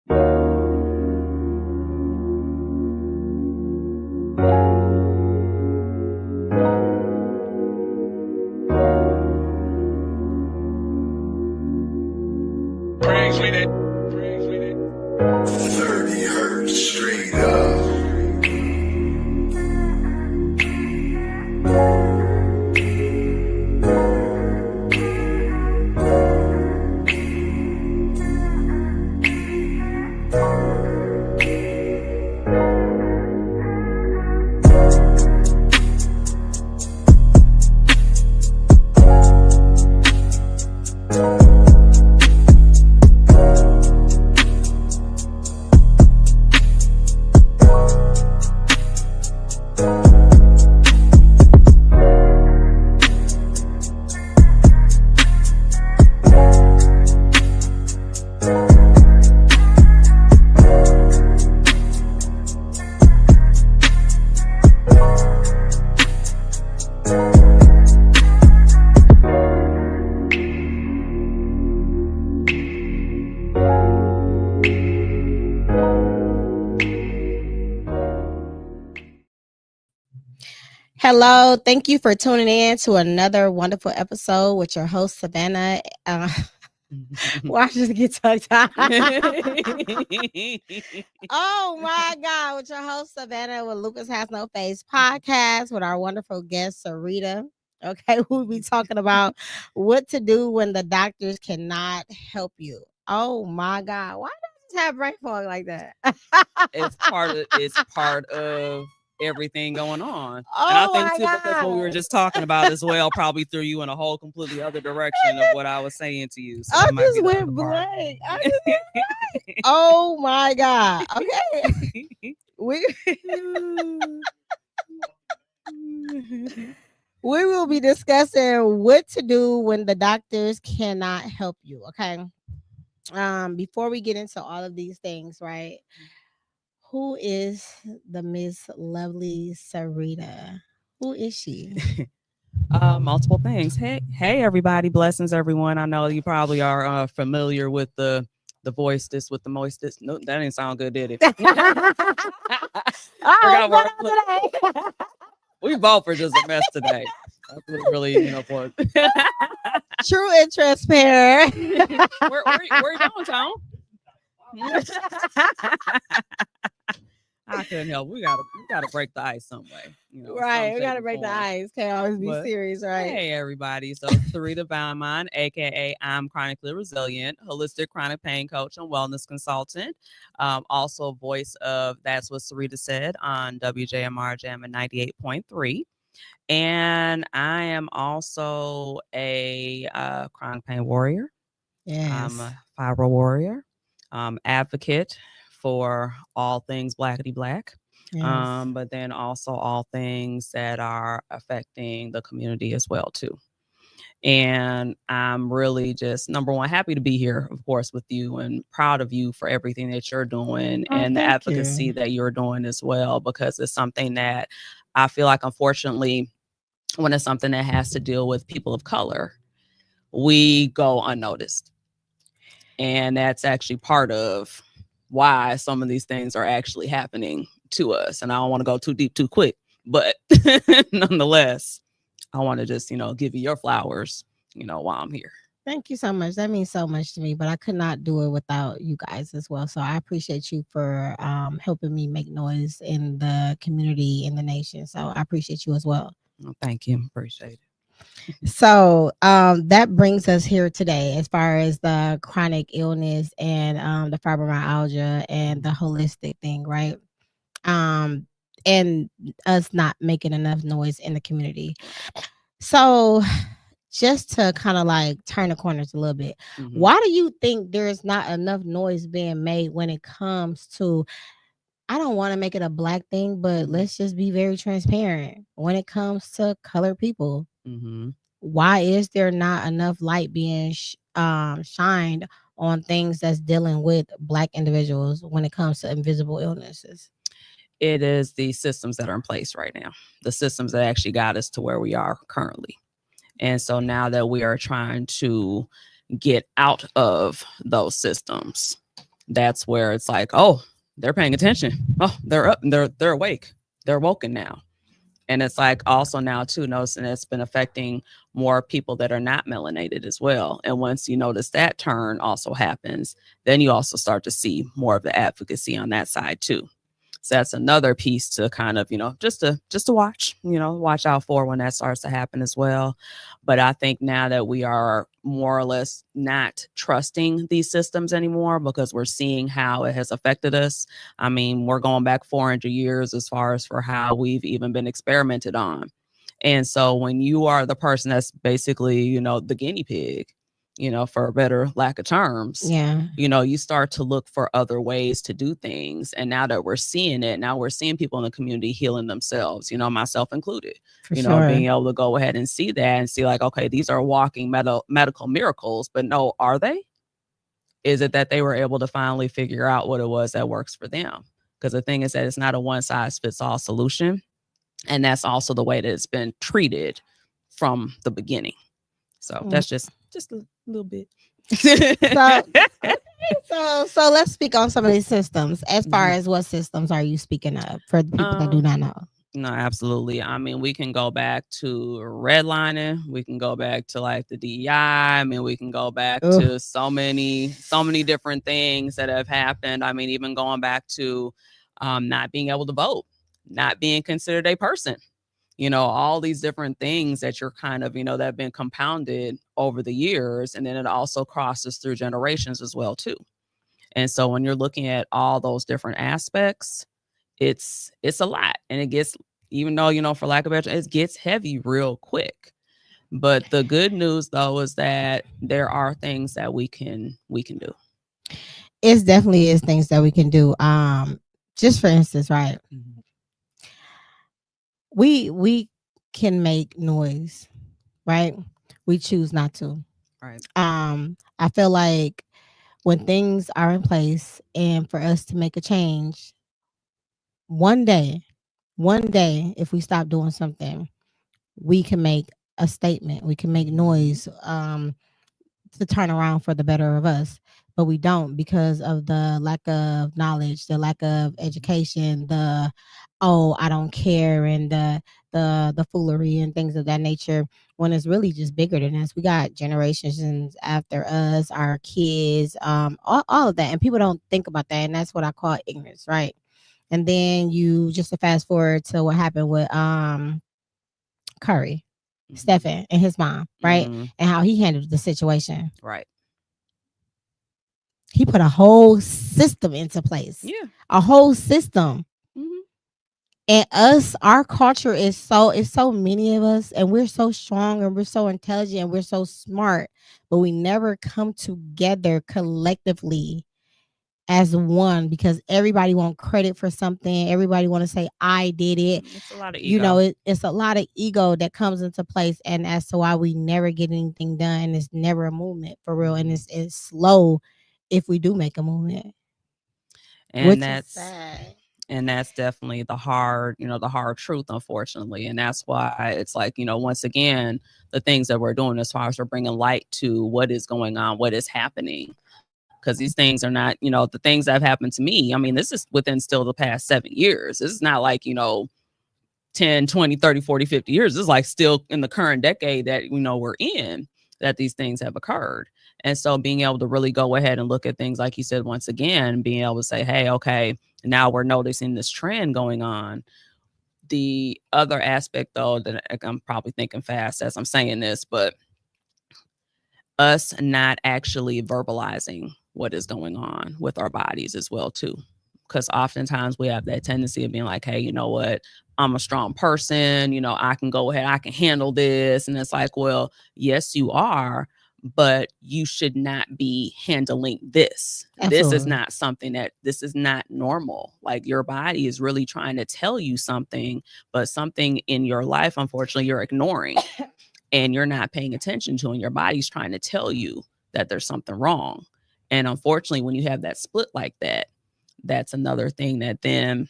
Unheard, straight up. Hello, thank you for tuning in to another wonderful episode with your host Savannah. Watch this get tucked out. Oh my God, with your host Savannah with Lupus Has No Face podcast with our wonderful guest Serita. Okay, we'll be talking about what to do when the doctors cannot help you. Oh my God, why does it have brain fog like that? It's part of everything going on. Oh, and I think my too, God. because what we were just talking about as well probably threw you in a whole completely other direction of what I was saying to you. So I just went blank. Oh my God. Okay. We will be discussing what to do when the doctors cannot help you. Okay. Before we get into all of these things, right? Who is the Miss Lovely Serita? Who is she? Multiple things. Hey, everybody. Blessings, everyone. I know you probably are familiar with the voice, this with the moistest. No, that didn't sound good, did it? We both are just a mess today. That's really, for true and transparent. where you going, Tom? I couldn't help. We gotta break the ice some way. Right. We gotta break the ice. Can't always be serious, right? Hey everybody. So Serita Valmond, aka I'm chronically resilient, holistic chronic pain coach and wellness consultant. Also voice of That's What Serita Said on WJMR Jam at 98.3. And I am also a chronic pain warrior. Yes. I'm a fibro warrior, advocate for all things blackity black, Yes. but then also all things that are affecting the community as well too. And I'm really just, number one, happy to be here, of course, with you, and proud of you for everything that you're doing and the advocacy that you're doing as well, because it's something that I feel like, unfortunately, when it's something that has to deal with people of color, we go unnoticed. And that's actually part of why some of these things are actually happening to us. And I don't want to go too deep too quick, but nonetheless, I want to just, give you your flowers, while I'm here. Thank you so much. That means so much to me, but I could not do it without you guys as well. So I appreciate you for helping me make noise in the community, in the nation. So I appreciate you as well. Well, thank you. Appreciate it. So that brings us here today as far as the chronic illness and the fibromyalgia and the holistic thing, right? And us not making enough noise in the community. So just to kind of like turn the corners a little bit, why do you think there's not enough noise being made when it comes to, I don't want to make it a black thing, but let's just be very transparent when it comes to colored people? Why is there not enough light being shined on things that's dealing with black individuals when it comes to invisible illnesses? It is the systems that are in place right now, the systems that actually got us to where we are currently. And so now that we are trying to get out of those systems, that's where it's like, oh, they're paying attention. Oh, they're up and they're awake. They're woken now. And it's like also now too, noticing it's been affecting more people that are not melanated as well. And once you notice that turn also happens, then you also start to see more of the advocacy on that side too. So that's another piece to kind of, just to watch, watch out for when that starts to happen as well. But I think now that we are more or less not trusting these systems anymore because we're seeing how it has affected us. I mean, we're going back 400 years as far as for how we've even been experimented on. And so when you are the person that's basically, the guinea pig, for a better lack of terms, you start to look for other ways to do things. And now that we're seeing it, now we're seeing people in the community healing themselves, myself included, being able to go ahead and see that and see like, okay, these are walking medical miracles, but no, are they? Is it that they were able to finally figure out what it was that works for them? Because the thing is that it's not a one size fits all solution. And that's also the way that it's been treated from the beginning. So that's just a little bit. So let's speak on some of these systems. As far as what systems are you speaking of for the people that do not know? No, absolutely. I mean, we can go back to redlining. We can go back to like the DEI. I mean, we can go back to so many different things that have happened. I mean, even going back to not being able to vote, not being considered a person. All these different things that you're kind of, that have been compounded over the years. And then it also crosses through generations as well, too. And so when you're looking at all those different aspects, it's a lot. And it gets, even though, for lack of better, it gets heavy real quick. But the good news, though, is that there are things that we can do. It definitely is things that we can do. Just for instance, right? Mm-hmm. We can make noise, right? We choose not to. Right. I feel like when things are in place and for us to make a change, one day, if we stop doing something, we can make a statement. We can make noise to turn around for the better of us. But we don't because of the lack of knowledge, the lack of education, the I don't care, and the foolery and things of that nature, when it's really just bigger than us. We got generations after us, our kids, all of that. And people don't think about that. And that's what I call ignorance, right? And then you just to fast forward to what happened with Curry, Stephen and his mom, right? And how he handled the situation. Right. He put a whole system into place. Yeah. A whole system. And our culture is so many of us, and we're so strong and we're so intelligent and we're so smart, but we never come together collectively as one because everybody want credit for something. Everybody want to say I did it. It's a lot of ego. It's a lot of ego that comes into place, and as to why we never get anything done. It's never a movement for real, and it's slow if we do make a movement. And that's sad. And that's definitely the hard truth, unfortunately. And that's why it's like, once again, the things that we're doing as far as we're bringing light to what is going on, what is happening. Because these things are not, the things that have happened to me. I mean, this is within still the past 7 years. This is not like, 10, 20, 30, 40, 50 years. This is like still in the current decade that, we're in, that these things have occurred. And so being able to really go ahead and look at things, like you said, once again, being able to say, hey, okay, now we're noticing this trend going on. The other aspect, though, that I'm probably thinking fast as I'm saying this, but us not actually verbalizing what is going on with our bodies as well, too. Because oftentimes we have that tendency of being like, hey, you know what? I'm a strong person. I can go ahead. I can handle this. And it's like, well, yes, you are. But you should not be handling this. Absolutely. This is not something this is not normal. Like your body is really trying to tell you something, but something in your life, unfortunately, you're ignoring and you're not paying attention to, and your body's trying to tell you that there's something wrong. And unfortunately, when you have that split like that, that's another thing that then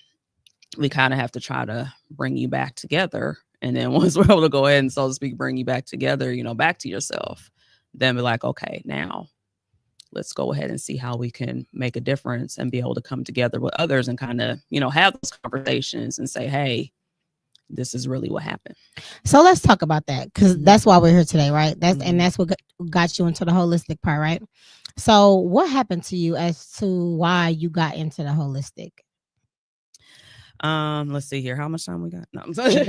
we kind of have to try to bring you back together. And then once we're able to go ahead and, so to speak, bring you back together, back to yourself, then be like, okay, now let's go ahead and see how we can make a difference and be able to come together with others and kind of, have those conversations and say, hey, this is really what happened. So let's talk about that, because that's why we're here today, right? And that's what got you into the holistic part, right? So what happened to you as to why you got into the holistic? Let's see here. How much time we got? No, I'm sorry.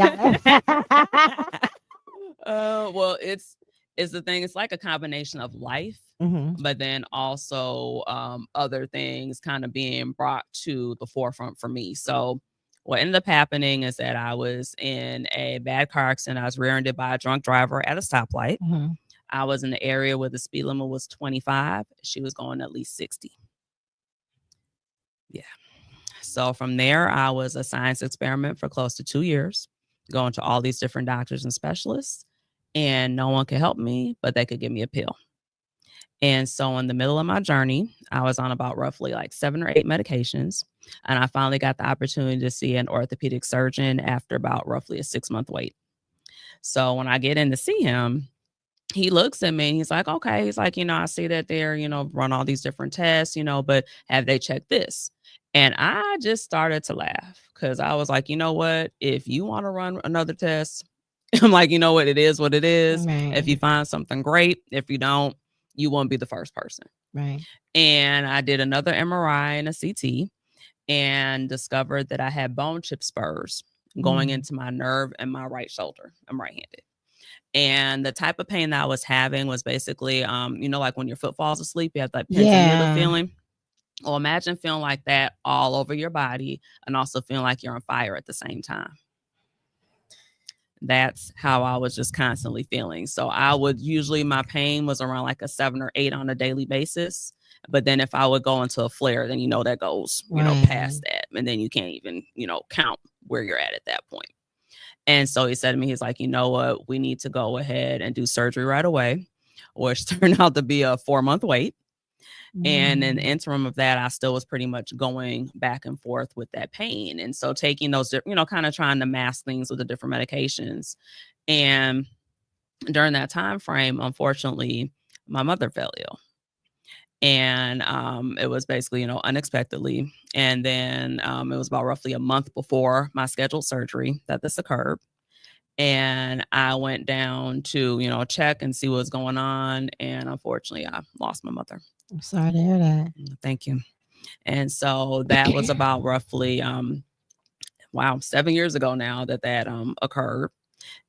Well, it's the thing. It's like a combination of life, but then also other things kind of being brought to the forefront for me. So what ended up happening is that I was in a bad car accident. I was rear-ended by a drunk driver at a stoplight. I was in the area where the speed limit was 25. She was going at least 60. Yeah. So from there, I was a science experiment for close to 2 years, going to all these different doctors and specialists, and no one could help me, but they could give me a pill. And so in the middle of my journey, I was on about roughly like 7 or 8 medications. And I finally got the opportunity to see an orthopedic surgeon after about roughly a 6-month wait. So when I get in to see him, he looks at me and he's like, okay, he's like, I see that they're, run all these different tests, but have they checked this? And I just started to laugh because I was like, you know what? If you want to run another test, I'm like, you know what? It is what it is. Right. If you find something great, if you don't, you won't be the first person. Right. And I did another MRI and a CT and discovered that I had bone chip spurs going into my nerve in my right shoulder. I'm right-handed. And the type of pain that I was having was basically, like when your foot falls asleep, you have that pins and needle feeling. Well, imagine feeling like that all over your body and also feeling like you're on fire at the same time. That's how I was just constantly feeling. So I would usually, my pain was around like a 7 or 8 on a daily basis. But then if I would go into a flare, then, that goes, past that. And then you can't even, count where you're at that point. And so he said to me, he's like, you know what, we need to go ahead and do surgery right away, which turned out to be a 4-month wait. And in the interim of that, I still was pretty much going back and forth with that pain. And so taking those, kind of trying to mask things with the different medications. And during that time frame, unfortunately, my mother fell ill. And it was basically, unexpectedly. And then it was about roughly a month before my scheduled surgery that this occurred. And I went down to, check and see what's going on. And unfortunately, I lost my mother. I'm sorry to hear that. Thank you. And so that was about roughly, 7 years ago now that occurred.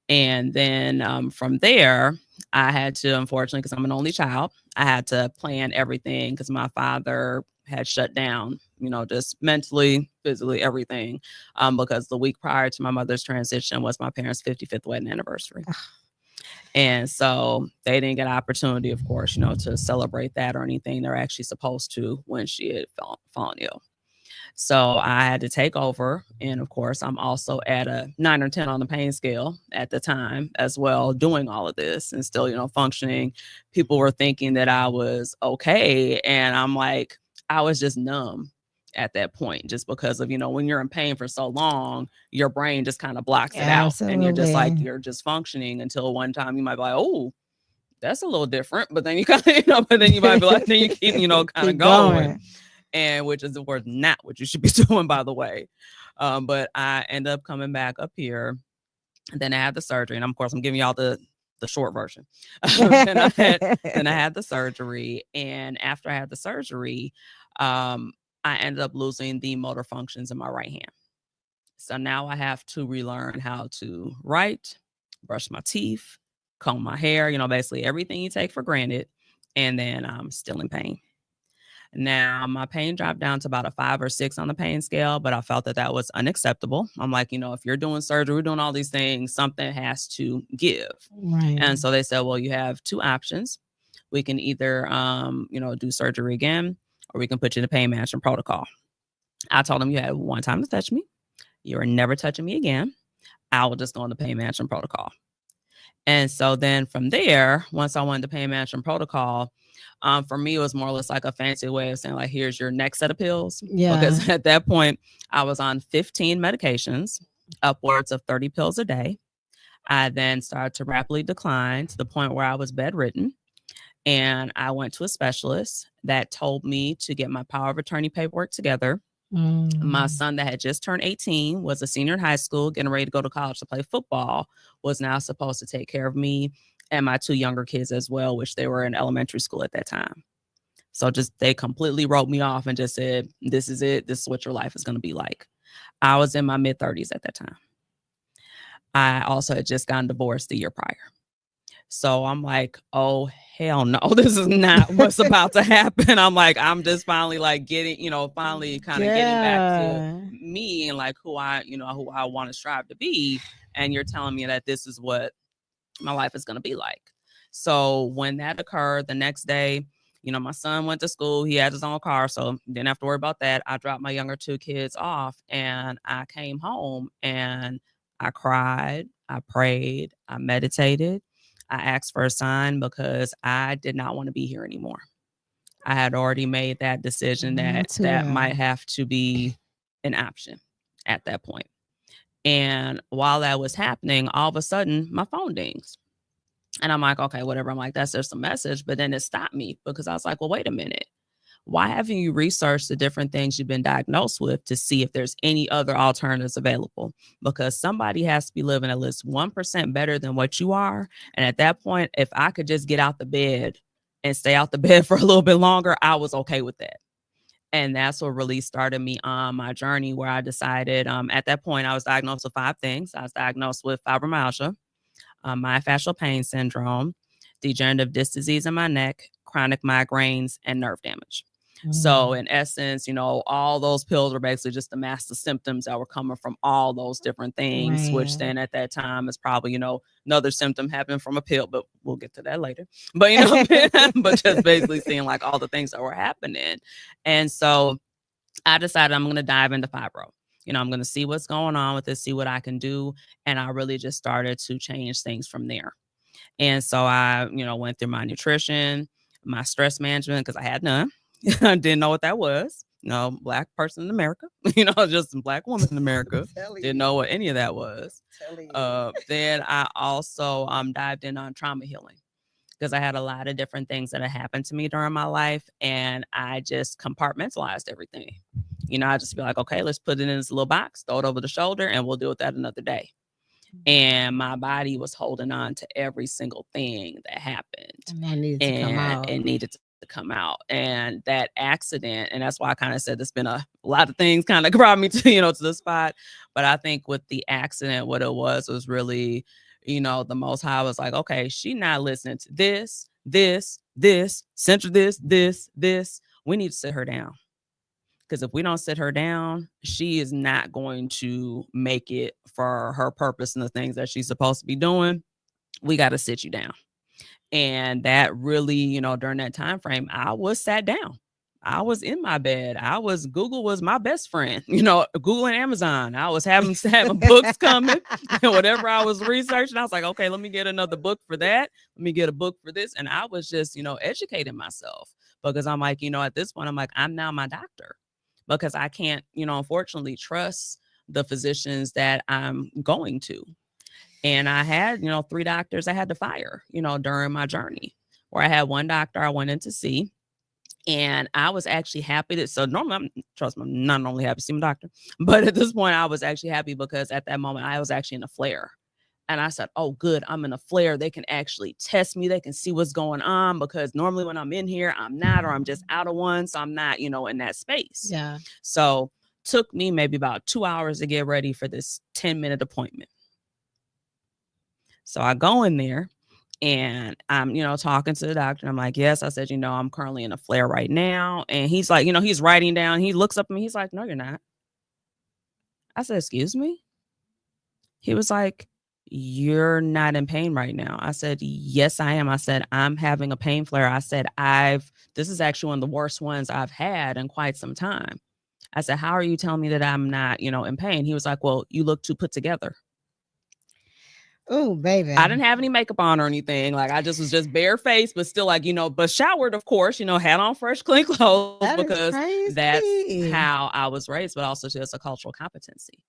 And then from there, I had to, unfortunately, because I'm an only child, I had to plan everything because my father had shut down, just mentally, physically, everything. Because the week prior to my mother's transition was my parents' 55th wedding anniversary. And so they didn't get an opportunity, of course, to celebrate that or anything. They're actually supposed to when she had fallen ill. So I had to take over. And of course, I'm also at a 9 or 10 on the pain scale at the time as well, doing all of this and still, functioning. People were thinking that I was okay. And I'm like, I was just numb at that point, just because of, when you're in pain for so long, your brain just kind of blocks it out. And you're just like, you're just functioning until one time you might be like, oh, that's a little different. But then you kind of, but then you might be like, then you keep, kind of going. And which is, of course, not what you should be doing, by the way. But I ended up coming back up here. And then I had the surgery. And of course, I'm giving y'all the short version. Then I had the surgery. And after I had the surgery, I ended up losing the motor functions in my right hand. So now I have to relearn how to write, brush my teeth, comb my hair, basically everything you take for granted. And then I'm still in pain. Now, my pain dropped down to about a 5 or 6 on the pain scale, but I felt that was unacceptable. I'm like, if you're doing surgery, we're doing all these things, something has to give. Right. And so they said, well, you have 2 options. We can either, do surgery again, or we can put you in a pain management protocol. I told them, you had one time to touch me. You are never touching me again. I will just go on the pain management protocol. And so then from there, once I went to pain management protocol, for me, it was more or less like a fancy way of saying, like, here's your next set of pills. Yeah. Because at that point, I was on 15 medications, upwards of 30 pills a day. I then started to rapidly decline to the point where I was bedridden. And I went to a specialist that told me to get my power of attorney paperwork together. My son that had just turned 18 was a senior in high school, getting ready to go to college to play football, was now supposed to take care of me and my 2 younger kids as well, which they were in elementary school at that time. So they completely wrote me off and just said, this is it. This is what your life is going to be like. I was in my mid-30s at that time. I also had just gotten divorced the year prior. So I'm like, oh, hell no, this is not what's about to happen. I'm like, I'm just finally like getting, finally kind of getting back to me and like who I want to strive to be. And you're telling me that this is what my life is going to be like. So when that occurred, the next day, my son went to school. He had his own car, so didn't have to worry about that. I dropped my younger 2 kids off and I came home and I cried, I prayed, I meditated. I asked for a sign because I did not want to be here anymore. I had already made that decision that might have to be an option at that point. And while that was happening, all of a sudden my phone dings. And I'm like, okay, whatever. I'm like, that's just a message. But then it stopped me because I was like, well, wait a minute. Why haven't you researched the different things you've been diagnosed with to see if there's any other alternatives available? Because somebody has to be living at least 1% better than what you are. And at that point, if I could just get out the bed and stay out the bed for a little bit longer, I was okay with that. And that's what really started me on my journey where I decided at that point, I was diagnosed with 5 things. I was diagnosed with fibromyalgia, myofascial pain syndrome, degenerative disc disease in my neck, chronic migraines, and nerve damage. So in essence, all those pills were basically just to mask the symptoms that were coming from all those different things, which then at that time is probably, another symptom happening from a pill, but we'll get to that later. But, but just basically seeing like all the things that were happening. And so I decided I'm going to dive into fibro. I'm going to see what's going on with this, see what I can do. And I really just started to change things from there. And so I, went through my nutrition, my stress management, because I had none. I didn't know what that was. Black person in America, just a Black woman in America. Didn't know what any of that was. Then I also dived in on trauma healing because I had a lot of different things that had happened to me during my life. And I just compartmentalized everything. I just be like, okay, let's put it in this little box, throw it over the shoulder, and we'll deal with that another day. And my body was holding on to every single thing that happened. And that needed to come out. It needed to come out. And that accident, and that's why I kind of said there's been a lot of things kind of brought me to, to the spot. But I think with the accident, what it was really, the Most High was like, okay, she not listening to this, center this. We need to sit her down. Because if we don't sit her down, she is not going to make it for her purpose and the things that she's supposed to be doing. We got to sit you down. And that really, during that time frame, I was sat down. I was in my bed. Google was my best friend, Google and Amazon. I was having books coming and whatever I was researching. I was like, okay, let me get another book for that. Let me get a book for this. And I was just, educating myself because I'm like, at this point, I'm like, I'm now my doctor. Because I can't, unfortunately trust the physicians that I'm going to. And I had, 3 doctors I had to fire, during my journey, where I had one doctor I went in to see. And I was actually happy so normally, I'm not normally happy to see my doctor. But at this point, I was actually happy because at that moment, I was actually in a flare. And I said, oh, good, I'm in a flare. They can actually test me. They can see what's going on because normally when I'm in here, I'm not, or I'm just out of one. So I'm not, in that space. Yeah. So took me maybe about 2 hours to get ready for this 10-minute appointment. So I go in there and I'm, talking to the doctor. I'm like, yes, I said, I'm currently in a flare right now. And he's like, he's writing down. He looks up at me. He's like, no, you're not. I said, excuse me. He was like, you're not in pain right now. I said, yes, I am. I said, I'm having a pain flare. I said, this is actually one of the worst ones I've had in quite some time. I said, how are you telling me that I'm not, in pain? He was like, well, you look too put together. Oh, baby. I didn't have any makeup on or anything. Like I was just bare faced, but still like, but showered, of course, had on fresh, clean clothes because that's how I was raised, but also just a cultural competency.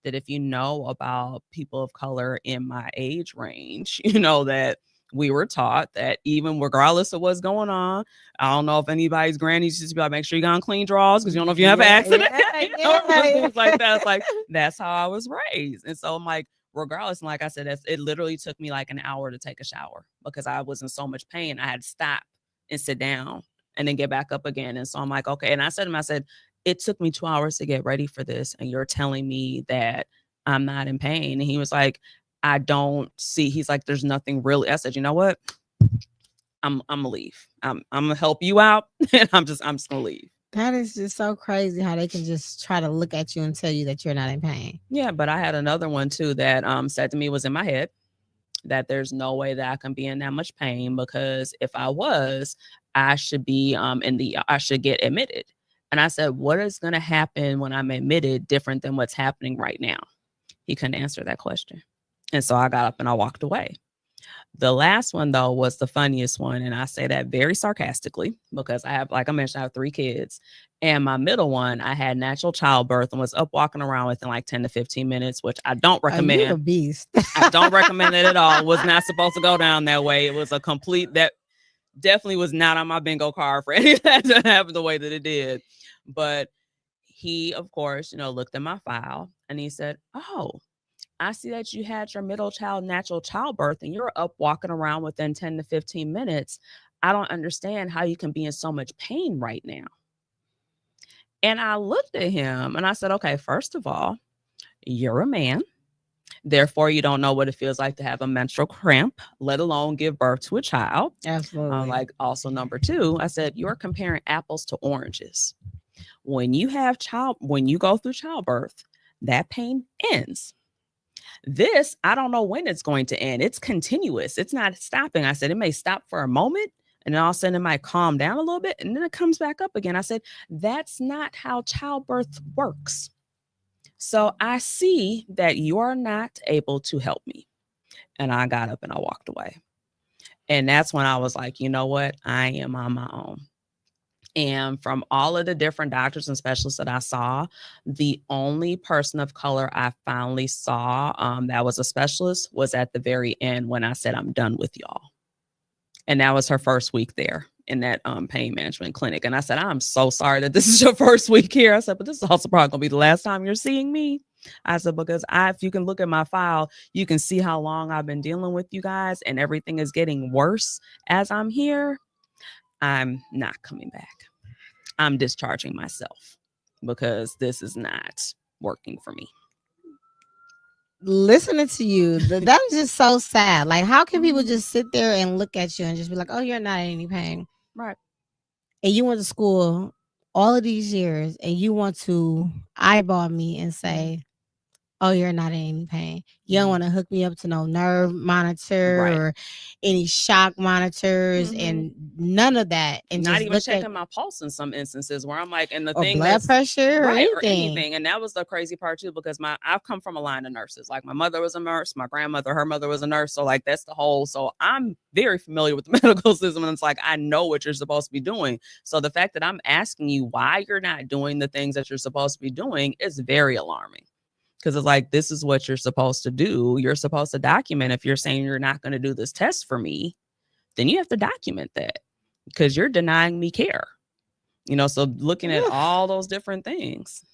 That if you know about people of color in my age range, that we were taught that even regardless of what's going on, I don't know if anybody's grannies used to be like, make sure you got on clean drawers because you don't know if you have an accident. Things like that. It's like, that's how I was raised. And so I'm like, regardless, and like I said, it literally took me like an hour to take a shower because I was in so much pain. I had to stop and sit down and then get back up again. And so I'm like, okay. And I said to him, I said, it took me 2 hours to get ready for this. And you're telling me that I'm not in pain. And he was like, I don't see, he's like, there's nothing really. I said, you know what? I'm gonna leave. I'm gonna help you out. And I'm just gonna leave. That is just so crazy how they can just try to look at you and tell you that you're not in pain. Yeah, but I had another one too that said to me, was in my head, that there's no way that I can be in that much pain, because if I was, I should be I should get admitted. And I said, what is gonna happen when I'm admitted different than what's happening right now? He couldn't answer that question. And so I got up and I walked away. The last one, though, was the funniest one. And I say that very sarcastically because I have, like I mentioned, I have 3 kids. And my middle one, I had natural childbirth and was up walking around within like 10 to 15 minutes, which I don't recommend. You're a beast. I don't recommend it at all. Was not supposed to go down that way. It was a complete, that definitely was not on my bingo card for any of that to happen the way that it did. But he, of course, looked at my file and he said, oh, I see that you had your middle child natural childbirth and you're up walking around within 10 to 15 minutes. I don't understand how you can be in so much pain right now. And I looked at him and I said, okay, first of all, you're a man. Therefore, you don't know what it feels like to have a menstrual cramp, let alone give birth to a child. Absolutely. Also, number 2, I said, you're comparing apples to oranges. When you go through childbirth, that pain ends. This, I don't know when it's going to end. It's continuous. It's not stopping. I said, it may stop for a moment and then all of a sudden it might calm down a little bit and then it comes back up again. I said, that's not how childbirth works. So I see that you're not able to help me. And I got up and I walked away. And that's when I was like, you know what? I am on my own. And from all of the different doctors and specialists that I saw, the only person of color I finally saw that was a specialist was at the very end when I said, I'm done with y'all. And that was her first week there in that pain management clinic. And I said, I'm so sorry that this is your first week here. I said, but this is also probably going to be the last time you're seeing me. I said, because if you can look at my file, you can see how long I've been dealing with you guys and everything is getting worse as I'm here. I'm not coming back. I'm discharging myself because this is not working for me. Listening to you, that is just so sad. Like, how can people just sit there and look at you and just be like, oh, you're not in any pain? Right. And you went to school all of these years and you want to eyeball me and say, oh, you're not in any pain. You don't want to hook me up to no nerve monitor or any shock monitors and none of that. And not just even checking my pulse in some instances where I'm like, and the or thing blood pressure or anything. And that was the crazy part too, because I've come from a line of nurses. Like my mother was a nurse, my grandmother, her mother was a nurse. So like that's the whole. So I'm very familiar with the medical system, and it's like I know what you're supposed to be doing. So the fact that I'm asking you why you're not doing the things that you're supposed to be doing is very alarming. Because it's like, this is what you're supposed to do. You're supposed to document. If you're saying you're not going to do this test for me, then you have to document that because you're denying me care. So looking at all those different things.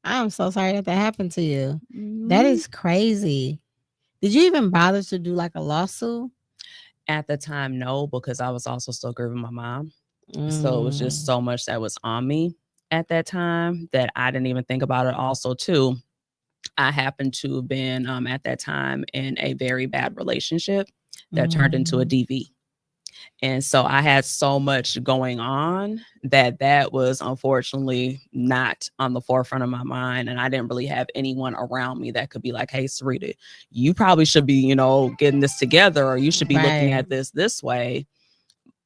I'm so sorry that happened to you. That is crazy. Did you even bother to do like a lawsuit? At the time, no, because I was also still grieving my mom. So it was just so much that was on me at that time that I didn't even think about it. Also, too, I happened to have been at that time in a very bad relationship that turned into a DV. And so I had so much going on that was unfortunately not on the forefront of my mind. And I didn't really have anyone around me that could be like, hey, Serita, you probably should be, getting this together, or you should be looking at this way.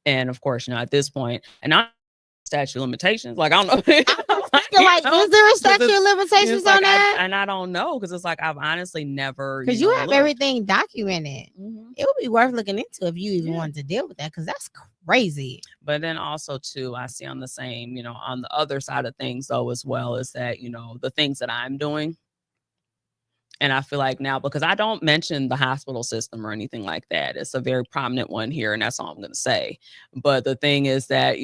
And of course, at this point, and I'm statute of limitations. Like, I don't know. Is there a statute of limitations on that? And I don't know, because it's like I've honestly never. Because you have everything documented. It would be worth looking into if you even wanted to deal with that, because that's crazy. But then also too, I see on the same, on the other side of things though, as well, is that the things that I'm doing, And I feel like now, because I don't mention the hospital system or anything like that, it's a very prominent one here, and that's all I'm going to say. But the thing is that,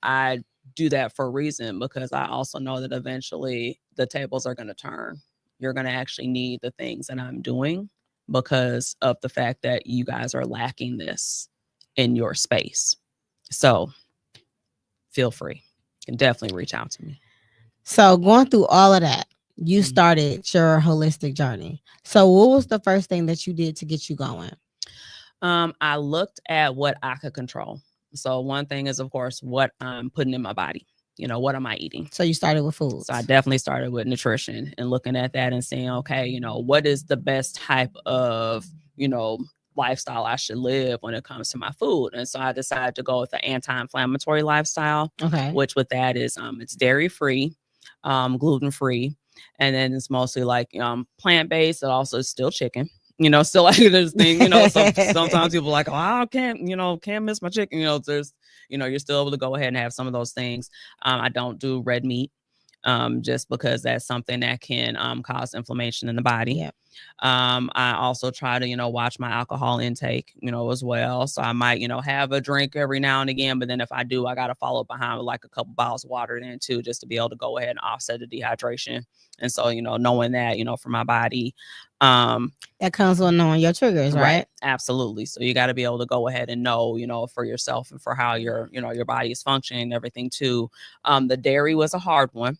I do that for a reason, because I also know that eventually the tables are going to turn. You're going to actually need the things that I'm doing because of the fact that you guys are lacking this in your space. So feel free. You can definitely reach out to me. So going through all of that, you started your holistic journey. So what was the first thing that you did to get you going? I looked at what I could control. So one thing is, of course, what I'm putting in my body. What am I eating? So you started with food. So I definitely started with nutrition and looking at that and saying, okay, what is the best type of, lifestyle I should live when it comes to my food. And so I decided to go with the anti-inflammatory lifestyle, which with that is it's dairy free, gluten free, and then it's mostly like plant based. It also is still chicken. Still like this thing, sometimes people are like, oh, I can't miss my chicken. There's, you're still able to go ahead and have some of those things. I don't do red meat, just because that's something that can cause inflammation in the body. Yep. I also try to, watch my alcohol intake, as well. So I might, have a drink every now and again, but then if I do, I got to follow behind with like a couple bottles of water in too, just to be able to go ahead and offset the dehydration. And so, knowing that, for my body, that comes with knowing your triggers, right? Absolutely. So you got to be able to go ahead and know, for yourself and for how your body is functioning and everything too. The dairy was a hard one.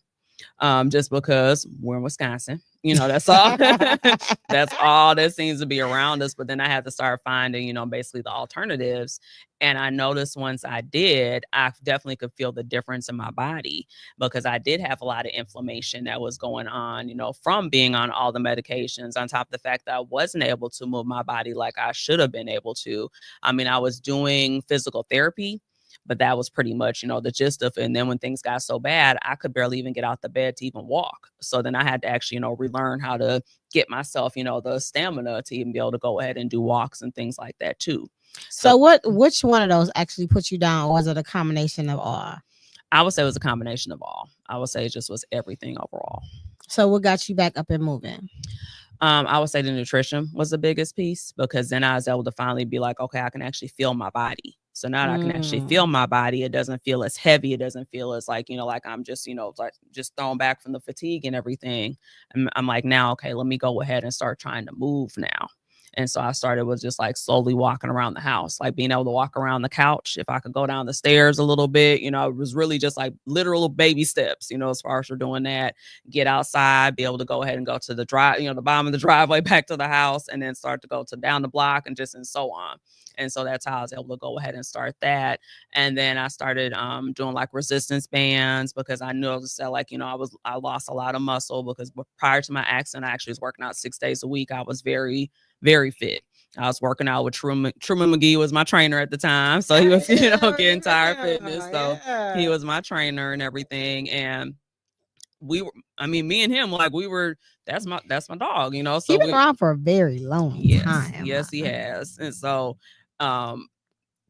Just because we're in Wisconsin, that's all. That's all that seems to be around us. But then I had to start finding, basically the alternatives. And I noticed once I did, I definitely could feel the difference in my body, because I did have a lot of inflammation that was going on, from being on all the medications, on top of the fact that I wasn't able to move my body like I should have been able to. I mean, I was doing physical therapy, but that was pretty much, the gist of it. And then when things got so bad, I could barely even get out the bed to even walk. So then I had to actually, relearn how to get myself, the stamina to even be able to go ahead and do walks and things like that too. So which one of those actually put you down, or was it a combination of all? I would say it was a combination of all. I would say it just was everything overall. So what got you back up and moving? I would say the nutrition was the biggest piece, because then I was able to finally be like, okay, I can actually feel my body. So now that I can actually feel my body, it doesn't feel as heavy. It doesn't feel as like, like I'm just, like just thrown back from the fatigue and everything. I'm like, now, okay, let me go ahead and start trying to move now. And so I started with just like slowly walking around the house, like being able to walk around the couch. If I could go down the stairs a little bit, it was really just like literal baby steps, as far as we're doing that, get outside, be able to go ahead and go to the drive, the bottom of the driveway back to the house, and then start to go to down the block and so on. And so that's how I was able to go ahead and start that. And then I started doing like resistance bands, because I noticed that like, I lost a lot of muscle, because prior to my accident, I actually was working out 6 days a week. I was very, very fit. I was working out with Truman McGee was my trainer at the time. So he was, getting tired fitness. So he was my trainer and everything. And me and him, like that's my dog, So he's been around for a very long time. Yes, he has. And so,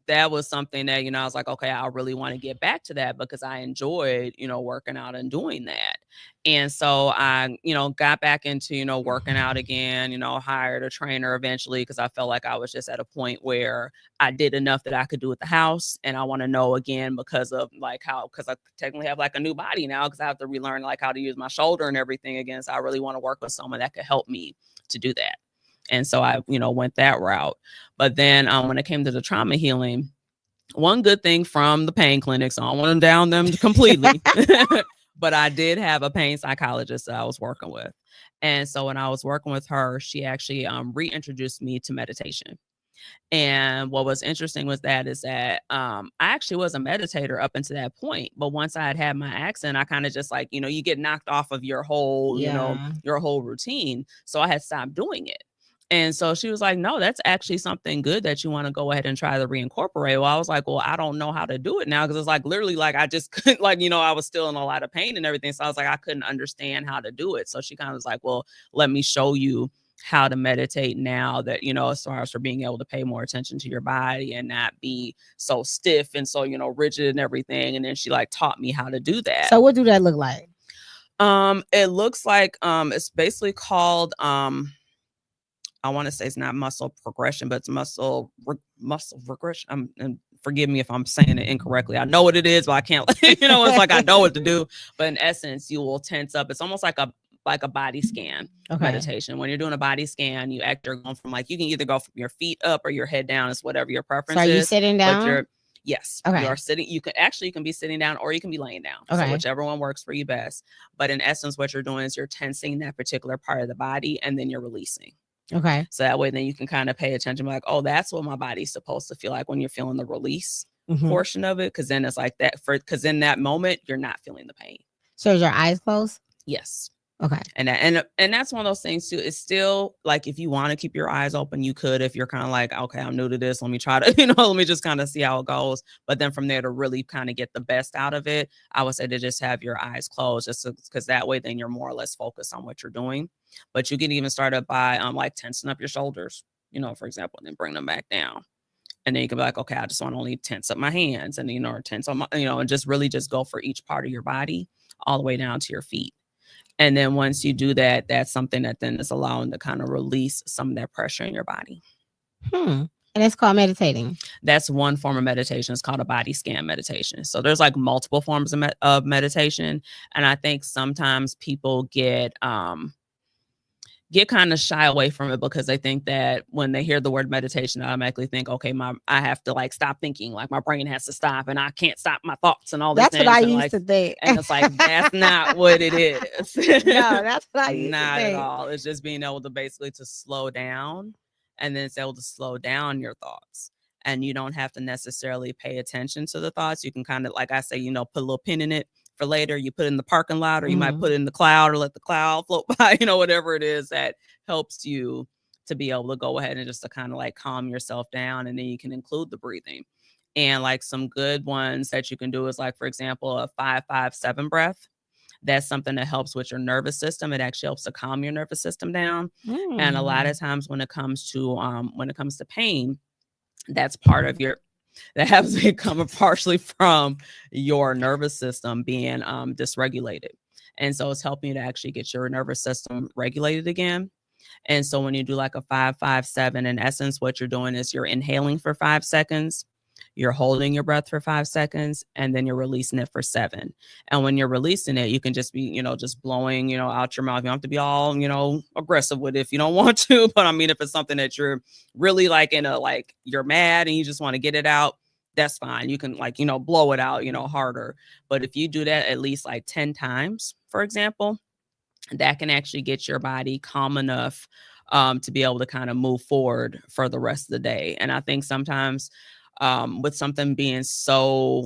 that was something that, I was like, okay, I really want to get back to that, because I enjoyed, working out and doing that. And so I, got back into, working out again, hired a trainer eventually, because I felt like I was just at a point where I did enough that I could do at the house. And I want to know again, because of like because I technically have like a new body now, because I have to relearn like how to use my shoulder and everything again. So I really want to work with someone that could help me to do that. And so I, went that route. But then when it came to the trauma healing, one good thing from the pain clinic, so I don't want to down them completely, but I did have a pain psychologist that I was working with. And so when I was working with her, she actually reintroduced me to meditation. And what was interesting was that I actually was a meditator up until that point. But once I had my accident, I kind of just like, you get knocked off of your whole, your whole routine. So I had stopped doing it. And so she was like, no, that's actually something good that you want to go ahead and try to reincorporate. Well, I was like, well, I don't know how to do it now, because it's like literally like I just couldn't, like, I was still in a lot of pain and everything. So I was like, I couldn't understand how to do it. So she kind of was like, well, let me show you how to meditate now that, as far as for being able to pay more attention to your body and not be so stiff and so, rigid and everything. And then she like taught me how to do that. So what do that look like? It looks like it's basically called I want to say it's not muscle progression, but it's muscle regression. And forgive me if I'm saying it incorrectly. I know what it is, but I can't. It's like I know what to do, but in essence, you will tense up. It's almost like a body scan meditation. When you're doing a body scan, you you're going from like you can either go from your feet up or your head down. It's whatever your preference is. So are you sitting down? Yes. Okay. You are sitting. You can be sitting down or you can be laying down. Okay. So whichever one works for you best. But in essence, what you're doing is you're tensing that particular part of the body and then you're releasing. Okay. So that way, then you can kind of pay attention, like, oh, that's what my body's supposed to feel like when you're feeling the release portion of it. Because then it's like that because in that moment, you're not feeling the pain. So is your eyes closed? Yes. Okay. And that's one of those things too. It's still like if you want to keep your eyes open, you could. If you're kind of like, okay, I'm new to this, let me try to, let me just kind of see how it goes. But then from there to really kind of get the best out of it, I would say to just have your eyes closed, just because that way then you're more or less focused on what you're doing. But you can even start up by like tensing up your shoulders, for example, and then bring them back down. And then you can be like, okay, I just want to only tense up my hands and, or tense on my, and just really just go for each part of your body all the way down to your feet. And then once you do that, that's something that then is allowing to kind of release some of that pressure in your body. And it's called meditating. That's one form of meditation. It's called a body scan meditation. So there's like multiple forms of meditation. And I think sometimes people get kind of shy away from it because they think that when they hear the word meditation, they automatically think, okay, I have to like stop thinking, like my brain has to stop and I can't stop my thoughts and all that. That's what I used to think. And it's like, that's not what it is. No, that's what I used to think. Not at all. It's just being able to basically to slow down and then it's able to slow down your thoughts. And you don't have to necessarily pay attention to the thoughts. You can kind of, like I say, put a little pin in it for later. You put it in the parking lot or you might put it in the cloud or let the cloud float by, whatever it is that helps you to be able to go ahead and just to kind of like calm yourself down. And then you can include the breathing. And like some good ones that you can do is like, for example, a 5-5-7 breath. That's something that helps with your nervous system. It actually helps to calm your nervous system down. And a lot of times when it comes to pain, that's part of that has to come partially from your nervous system being dysregulated. And so it's helping you to actually get your nervous system regulated again. And so when you do like a 5-5-7, in essence, what you're doing is you're inhaling for 5 seconds, you're holding your breath for 5 seconds, and then you're releasing it for 7. And when you're releasing it, you can just be, just blowing, out your mouth. You don't have to be all, aggressive with it if you don't want to. But I mean, if it's something that you're really like you're mad and you just want to get it out, that's fine. You can blow it out, harder. But if you do that at least like 10 times, for example, that can actually get your body calm enough to be able to kind of move forward for the rest of the day. And I think sometimes with something being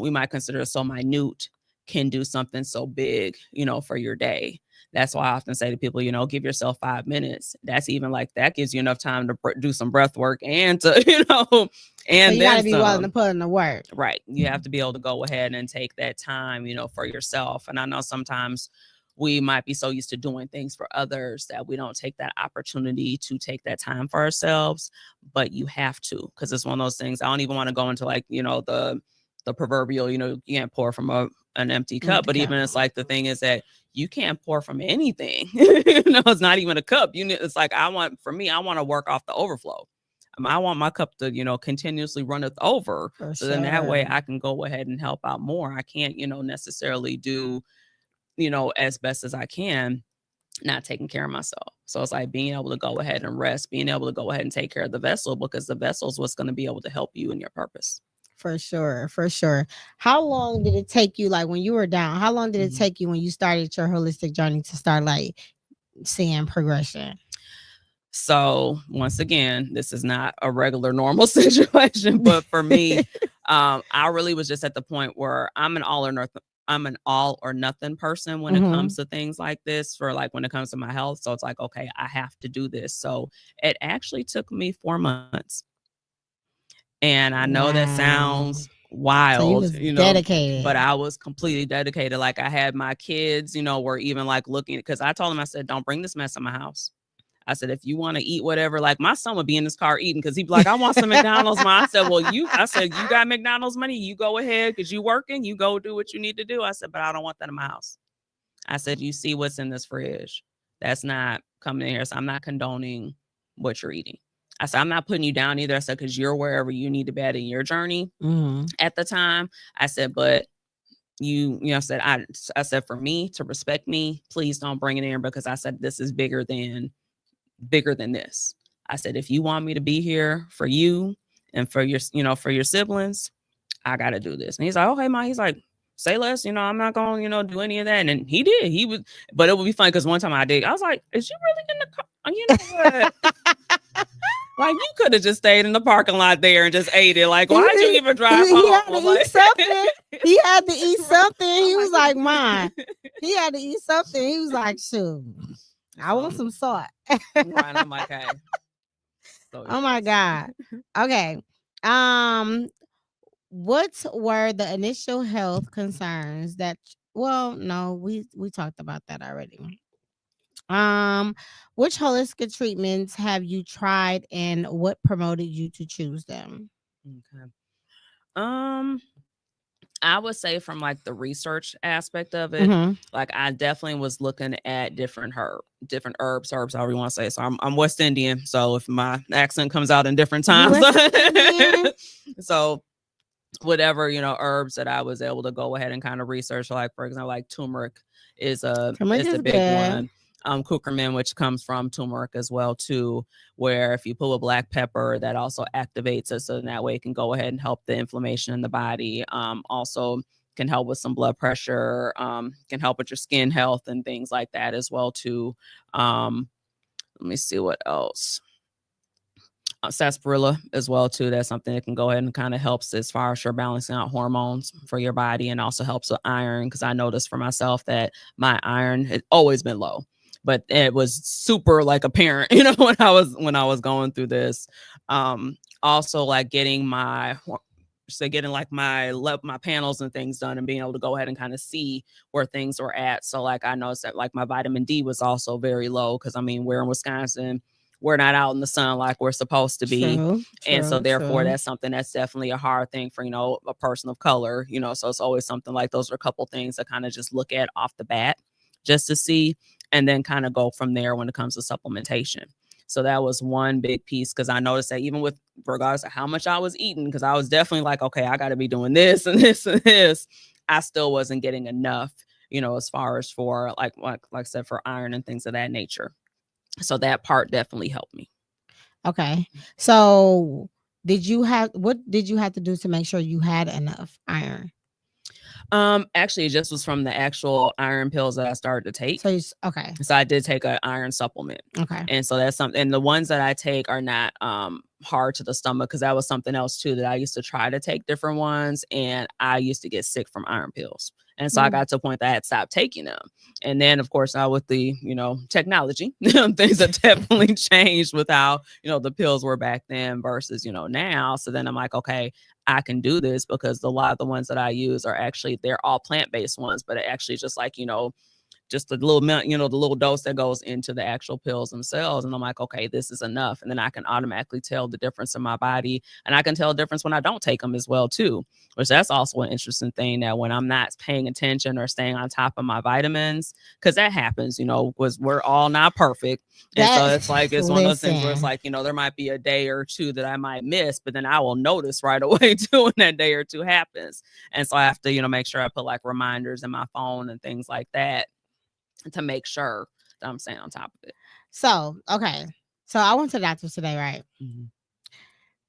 we might consider so minute, can do something so big, for your day. That's why I often say to people, give yourself 5 minutes. That's even like that gives you enough time to do some breath work and to, and so you gotta be willing to put in the work. Right. You have to be able to go ahead and take that time, for yourself. And I know sometimes we might be so used to doing things for others that we don't take that opportunity to take that time for ourselves, but you have to, because it's one of those things. I don't even want to go into like, the proverbial, you can't pour from an empty cup, but even it's like the thing is that you can't pour from anything. It's not even a cup. It's like I want to work off the overflow. I want my cup to, continuously runneth over. Then that way I can go ahead and help out more. I can't, necessarily do, as best as I can, not taking care of myself. So it's like being able to go ahead and rest, being able to go ahead and take care of the vessel, because the vessel is what's going to be able to help you in your purpose. For sure. How long did it take you, like when you were down, how long did it take you when you started your holistic journey to start like seeing progression? So once again, this is not a regular normal situation, but for me, I really was just at the point where I'm an all or nothing person when it comes to things like this, for like when it comes to my health. So it's like, okay, I have to do this. So it actually took me 4 months. And I know that sounds wild, so dedicated, but I was completely dedicated. Like I had my kids, were even like looking, because I told them, I said, don't bring this mess in my house. I said, if you want to eat whatever, like my son would be in his car eating because he'd be like, I want some McDonald's. I said, well, you got McDonald's money. You go ahead because you working. You go do what you need to do. I said, but I don't want that in my house. I said, you see what's in this fridge. That's not coming in here. So I'm not condoning what you're eating. I said, I'm not putting you down either. I said, because you're wherever you need to be at in your journey at the time. I said, but I said, for me to respect me, please don't bring it in, because I said, this is bigger than this. I said, if you want me to be here for you and for your, for your siblings, I got to do this. And he's like, okay, Ma. He's like, say less, I'm not going to, do any of that. And he did. He was, but it would be funny because one time I was like, is you really in the car? You know what? Like, you could have just stayed in the parking lot there and just ate it. Like, why'd you even drive home? He had to eat something. He had to eat something. He was like, mine. He had to eat something. He was like, shoot, I want some salt. Right, I'm like, hey. So, oh my God. Okay. What were the initial health concerns that? Well, no, we talked about that already. Which holistic treatments have you tried, and what promoted you to choose them? Okay. I would say from like the research aspect of it, like I definitely was looking at different herbs, however you want to say. So I'm West Indian, so if my accent comes out in different times, so whatever, herbs that I was able to go ahead and kind of research, like for example, like turmeric is a big one. Curcumin, which comes from turmeric as well too, where if you put a black pepper, that also activates it, so in that way it can go ahead and help the inflammation in the body. Also can help with some blood pressure, can help with your skin health and things like that as well too. Let me see what else. Sarsaparilla as well too. That's something that can go ahead and kind of helps as far as you're balancing out hormones for your body, and also helps with iron, because I noticed for myself that my iron had always been low, but it was super like apparent, when I was going through this. Also like getting my panels and things done, and being able to go ahead and kind of see where things were at. So like I noticed that like my vitamin D was also very low, because we're in Wisconsin. We're not out in the sun like we're supposed to be. And so therefore that's something that's definitely a hard thing for, a person of color, so it's always something like those are a couple things to kind of just look at off the bat just to see, and then kind of go from there when it comes to supplementation. So that was one big piece, because I noticed that even with regardless of how much I was eating, because I was definitely like, okay, I got to be doing this and this and this, I still wasn't getting enough, as far as for like I said, for iron and things of that nature. So that part definitely helped me. Okay. So what did you have to do to make sure you had enough iron? Actually, it just was from the actual iron pills that I started to take. So I did take an iron supplement. Okay. And so that's something, and the ones that I take are not hard to the stomach, because that was something else too, that I used to try to take different ones, and I used to get sick from iron pills. And so I got to a point that I had stopped taking them. And then of course now with the, technology, things have definitely changed with how, the pills were back then versus, now. So then I'm like, okay, I can do this, because a lot of the ones that I use are actually, they're all plant-based ones, but it actually just like, just the little amount, the little dose that goes into the actual pills themselves. And I'm like, okay, this is enough. And then I can automatically tell the difference in my body, and I can tell the difference when I don't take them as well too, which that's also an interesting thing, that when I'm not paying attention or staying on top of my vitamins, because that happens, because we're all not perfect. And so it's like, it's one of those things where it's like, there might be a day or two that I might miss, but then I will notice right away too when that day or two happens. And so I have to, make sure I put like reminders in my phone and things like that, to make sure that I'm staying on top of it. So, okay. So I went to the doctor today, right?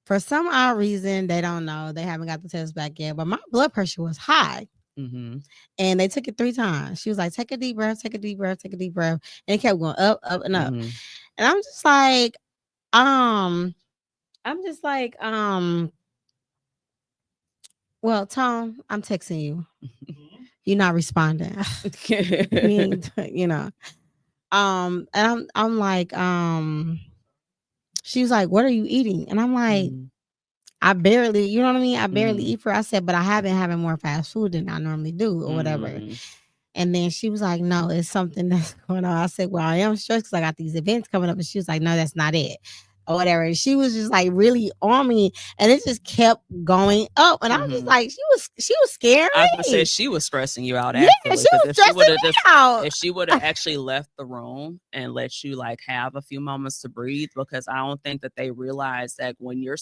For some odd reason, they don't know. They haven't got the test back yet, but my blood pressure was high. And they took it 3 times. She was like, take a deep breath, take a deep breath, take a deep breath. And it kept going up, up, and up. And I'm just like, well, Tom, I'm texting you. You're not responding. And I'm like, she was like, what are you eating? And I'm like, I barely, you know what I mean? I barely eat for, I said, but I have been having more fast food than I normally do or whatever. And then she was like, no, it's something that's going on. I said, well, I am stressed because I got these events coming up. And she was like, no, that's not it. or whatever. And she was just like really on me, and it just kept going up. And I was just like, she was scaring I was gonna me. say she was stressing you out. Yeah, Actually, she was stressing me out. if she would have actually left the room and let you like have a few moments to breathe, because I don't think that they realize that when you're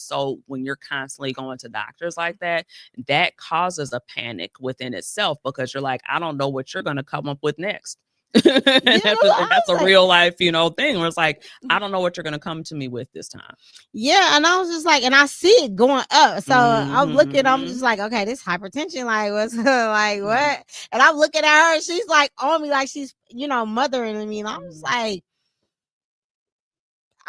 constantly going to doctors like that, that causes a panic within itself, because you're like, I don't know what you're gonna come up with next. And that's a real life, thing where it's like, I don't know what you're gonna come to me with this time. Yeah, and I was just like, and I see it going up. So I'm looking, I'm just like, okay, this hypertension, like what's like what? And I'm looking at her, and she's like on me, like she's mothering me, and I was like,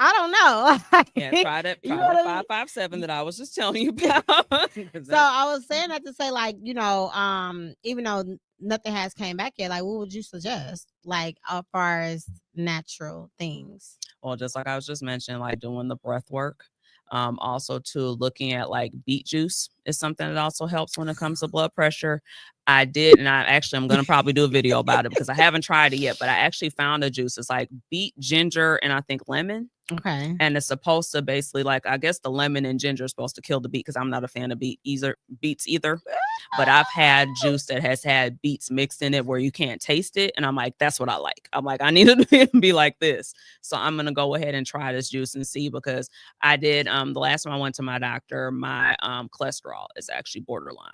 I don't know. Yeah, try that 557 that I was just telling you about. So I was saying that to say, like, even though nothing has came back yet, like, what would you suggest, like, as far as natural things? Well, just like I was just mentioning, like doing the breath work. Also too, looking at like beet juice is something that also helps when it comes to blood pressure. I'm gonna probably do a video about it because I haven't tried it yet, but I actually found a juice. It's like beet, ginger, and I think lemon. Okay. And it's supposed to basically, like, I guess the lemon and ginger is supposed to kill the beet, because I'm not a fan of beets either. But I've had juice that has had beets mixed in it where you can't taste it. And I'm like, that's what I like. I'm like, I need it to be like this. So I'm going to go ahead and try this juice and see, because I did, the last time I went to my doctor, my cholesterol is actually borderline.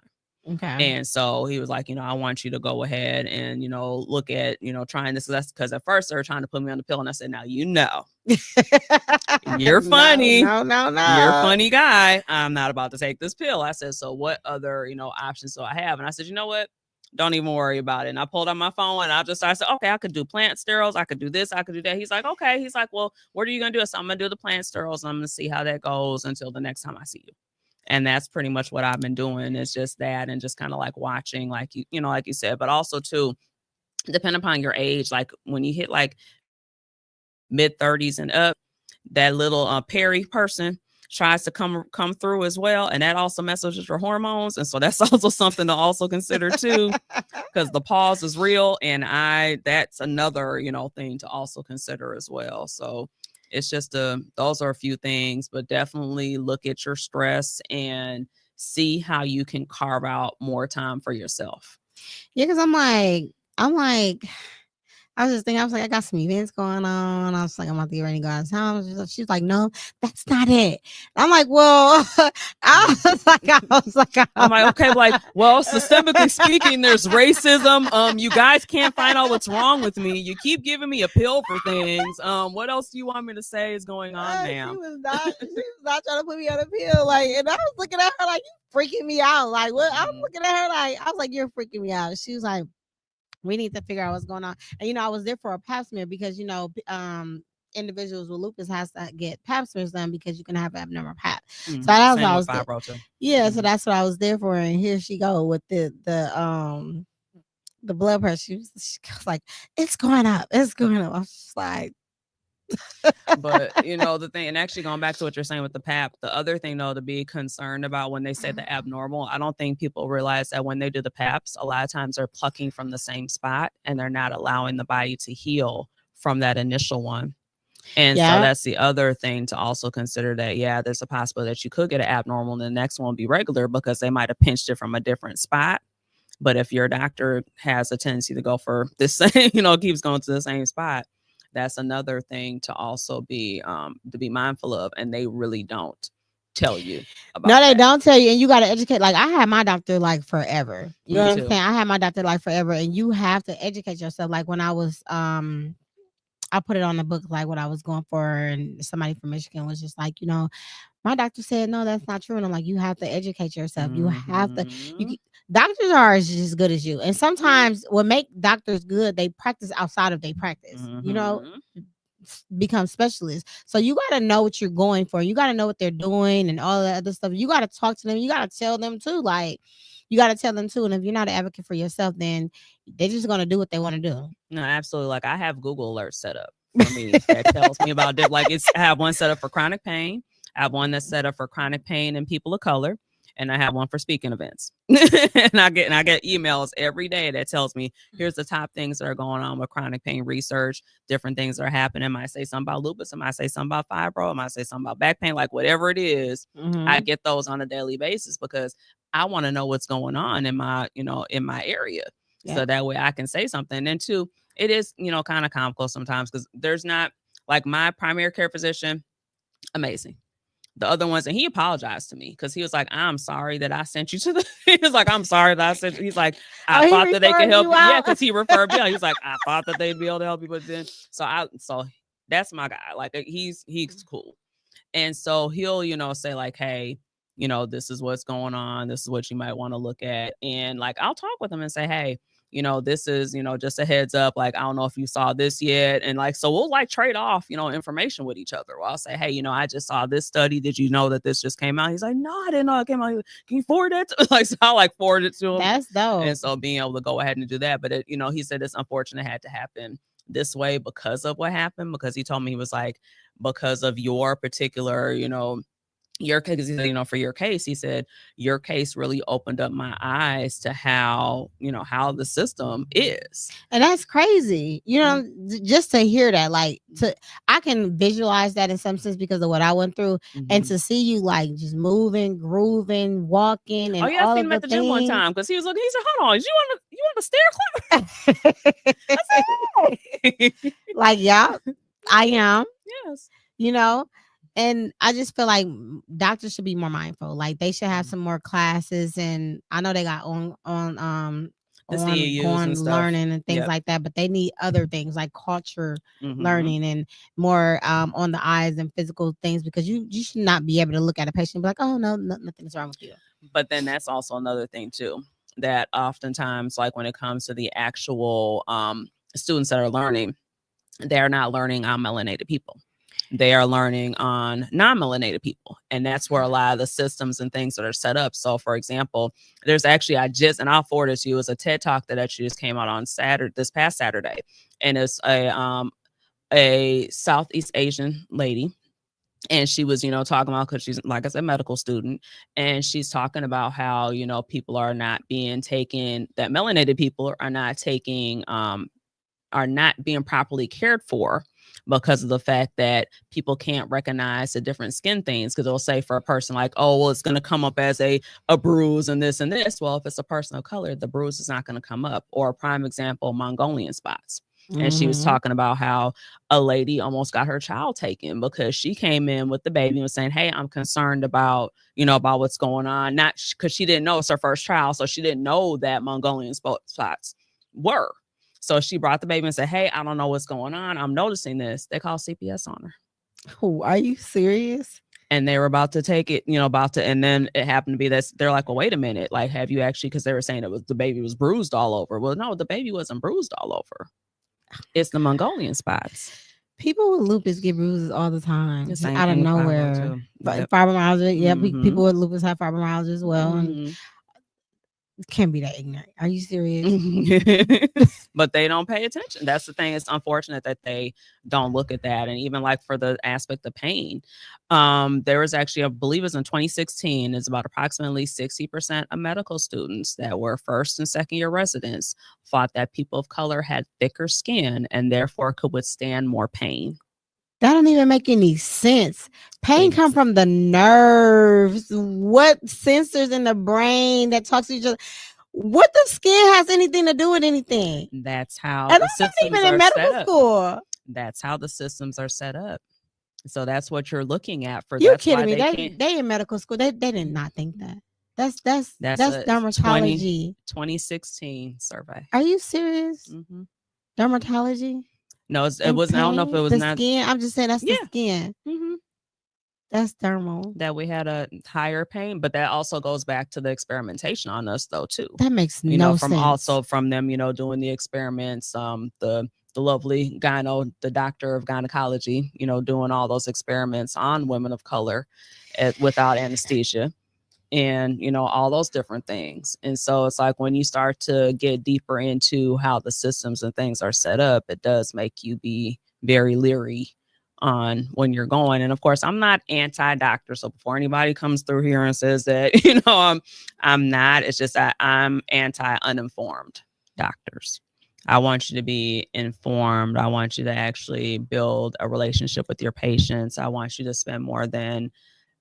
Okay. And so he was like, I want you to go ahead and, look at, trying this. That's because at first they were trying to put me on the pill. And I said, now, you're funny. No. You're a funny guy. I'm not about to take this pill. I said, so what other, options do I have? And I said, you know what? Don't even worry about it. And I pulled out my phone and I said, okay, I could do plant sterols. I could do this. I could do that. He's like, okay. He's like, well, what are you going to do? So I'm going to do the plant sterols. And I'm going to see how that goes until the next time I see you. And that's pretty much what I've been doing, is just that, and just kind of like watching, like, like you said, but also too, depending upon your age, like when you hit like mid 30s and up, that little peri person tries to come through as well. And that also messes with your hormones. And so that's also something to also consider too, because the pause is real. And that's another, thing to also consider as well. So it's just those are a few things, but definitely look at your stress and see how you can carve out more time for yourself. Yeah, because I'm like, I was just thinking, I was like, I got some events going on. I was like, I'm about to get ready to go out of town. She's like, no, that's not it. I'm like, well, I was like, okay, like, well, systemically speaking, there's racism. You guys can't find out what's wrong with me. You keep giving me a pill for things. What else do you want me to say is going on now? She was not trying to put me on a pill. Like, and I was looking at her like, you freaking me out. Like, what? I was looking at her like, I was like, you're freaking me out. She was like, we need to figure out what's going on. And I was there for a pap smear because individuals with lupus has to get pap smears done because you can have abnormal pap. So that's what I was there. So that's what I was there for. And here she go with the blood pressure. She was like, it's going up. It's going up. I was just like, but the thing, and actually going back to what you're saying with the pap, the other thing though to be concerned about when they say the abnormal, I don't think people realize that when they do the paps, a lot of times they're plucking from the same spot and they're not allowing the body to heal from that initial one. And so that's the other thing to also consider, that there's a possibility that you could get an abnormal and the next one will be regular because they might have pinched it from a different spot. But if your doctor has a tendency to go for this same, keeps going to the same spot, that's another thing to also be mindful of. And they really don't tell you about No, they don't tell you. And you got to educate. Like, I had my doctor like forever. You know what I'm saying? I had my doctor like forever. And you have to educate yourself. Like when I was, I put it on the book, like what I was going for. And somebody from Michigan was just like, my doctor said, no, that's not true. And I'm like, you have to educate yourself. You have to, doctors are as good as you. And sometimes what make doctors good, they practice outside of their practice, become specialists. So you got to know what you're going for. You got to know what they're doing and all that other stuff. You got to talk to them. You got to tell them too. Like, you got to tell them too. And if you're not an advocate for yourself, then they're just going to do what they want to do. No, absolutely. Like I have Google alerts set up for me that tells me about it. Like I have one set up for chronic pain. I have one that's set up for chronic pain and people of color. and I have one for speaking events. and I get emails every day that tells me here's the top things that are going on with chronic pain research, different things that are happening. I might say something about lupus, I might say something about fibro, I might say something about back pain, like whatever it is. I get those on a daily basis because I want to know what's going on in my, in my area. So that way I can say something. And two, it is, kind of comical sometimes because there's not, like, my primary care physician, amazing. The other ones, and he apologized to me because he was like, I'm sorry that I sent you to the, he was like, I'm sorry that I sent you. He's like, I thought that they could help you. Yeah, because he referred me out. He was like, I thought that they'd be able to help you, but then, so that's my guy. Like, he's cool. And so he'll, say like, hey, this is what's going on. This is what you might want to look at. And like, I'll talk with him and say, hey, this is, just a heads up. Like, I don't know if you saw this yet. And like, so we'll like trade off, information with each other. Well, I'll say, hey, I just saw this study. Did you know that this just came out? He's like, no, I didn't know it came out. Can you forward that? Like, so I'll like forward it to him. That's dope. And so being able to go ahead and do that. But he said it's unfortunate it had to happen this way because of what happened, because he told me, he was like, because of your particular, your case, for your case, he said, your case really opened up my eyes to how, how the system is. And that's crazy, just to hear that, like, I can visualize that in some sense because of what I went through, and to see you like just moving, grooving, walking, and I seen him at the gym one time because he was looking. He said, "Hold on, you want a stair climber?" I said, "Hey." Like, yeah, I am. Yes. And I just feel like doctors should be more mindful. Like, they should have some more classes, and I know they got on learning and things like that, but they need other things like culture learning and more on the eyes and physical things, because you should not be able to look at a patient and be like, oh no, nothing's wrong with you. But then that's also another thing too, that oftentimes, like when it comes to the actual students that are learning, they're not learning on melanated people. They are learning on non-melanated people. And that's where a lot of the systems and things that are set up. So for example, there's actually, and I'll forward it to you, is a TED Talk that actually just came out on this past Saturday. And it's a Southeast Asian lady. And she was, talking about, because she's, like I said, medical student. And she's talking about how, people are not being taken, that melanated people are not taking, are not being properly cared for, because of the fact that people can't recognize the different skin things. Because they'll say for a person like, oh, well, it's going to come up as a bruise and this and this. Well, if it's a person of color, the bruise is not going to come up. Or a prime example, Mongolian spots. And she was talking about how a lady almost got her child taken because she came in with the baby and was saying, hey, I'm concerned about, about what's going on. Not because she didn't know it's her first child. So she didn't know that Mongolian spots were. So she brought the baby and said, hey, I don't know what's going on. I'm noticing this. They call CPS on her. Oh, are you serious? And they were about to take it, and then it happened to be that they're like, well, wait a minute. Like, have you actually, because they were saying the baby was bruised all over. Well, no, the baby wasn't bruised all over. It's the Mongolian spots. People with lupus get bruises all the time, out of nowhere. Yep. Fibromyalgia, people with lupus have fibromyalgia as well. And can't be that ignorant. Are you serious? But they don't pay attention. That's the thing. It's unfortunate that they don't look at that. And even like for the aspect of pain, there was actually, I believe it was in 2016, it's about approximately 60% of medical students that were first and second year residents thought that people of color had thicker skin and therefore could withstand more pain. That don't even make any sense. Pain comes from the nerves. What sensors in the brain that talks to each other? What the skin has anything to do with anything? That's how and the I'm systems not even in medical school. That's how the systems are set up. So that's what you're looking at. For you kidding me? They in medical school. They did not think that. That's dermatology. 2016 survey. Are you serious? Dermatology? No, it wasn't. I don't know if it was the skin. I'm just saying that's the skin. That's dermal. That we had a higher pain, but that also goes back to the experimentation on us, though, too. That makes no sense. Also from them, doing the experiments. The lovely the doctor of gynecology, doing all those experiments on women of color without anesthesia. And, all those different things. And so it's like when you start to get deeper into how the systems and things are set up, it does make you be very leery on when you're going. And of course, I'm not anti-doctor. So before anybody comes through here and says that, I'm not, it's just that I'm anti-uninformed doctors. I want you to be informed. I want you to actually build a relationship with your patients. I want you to spend more than,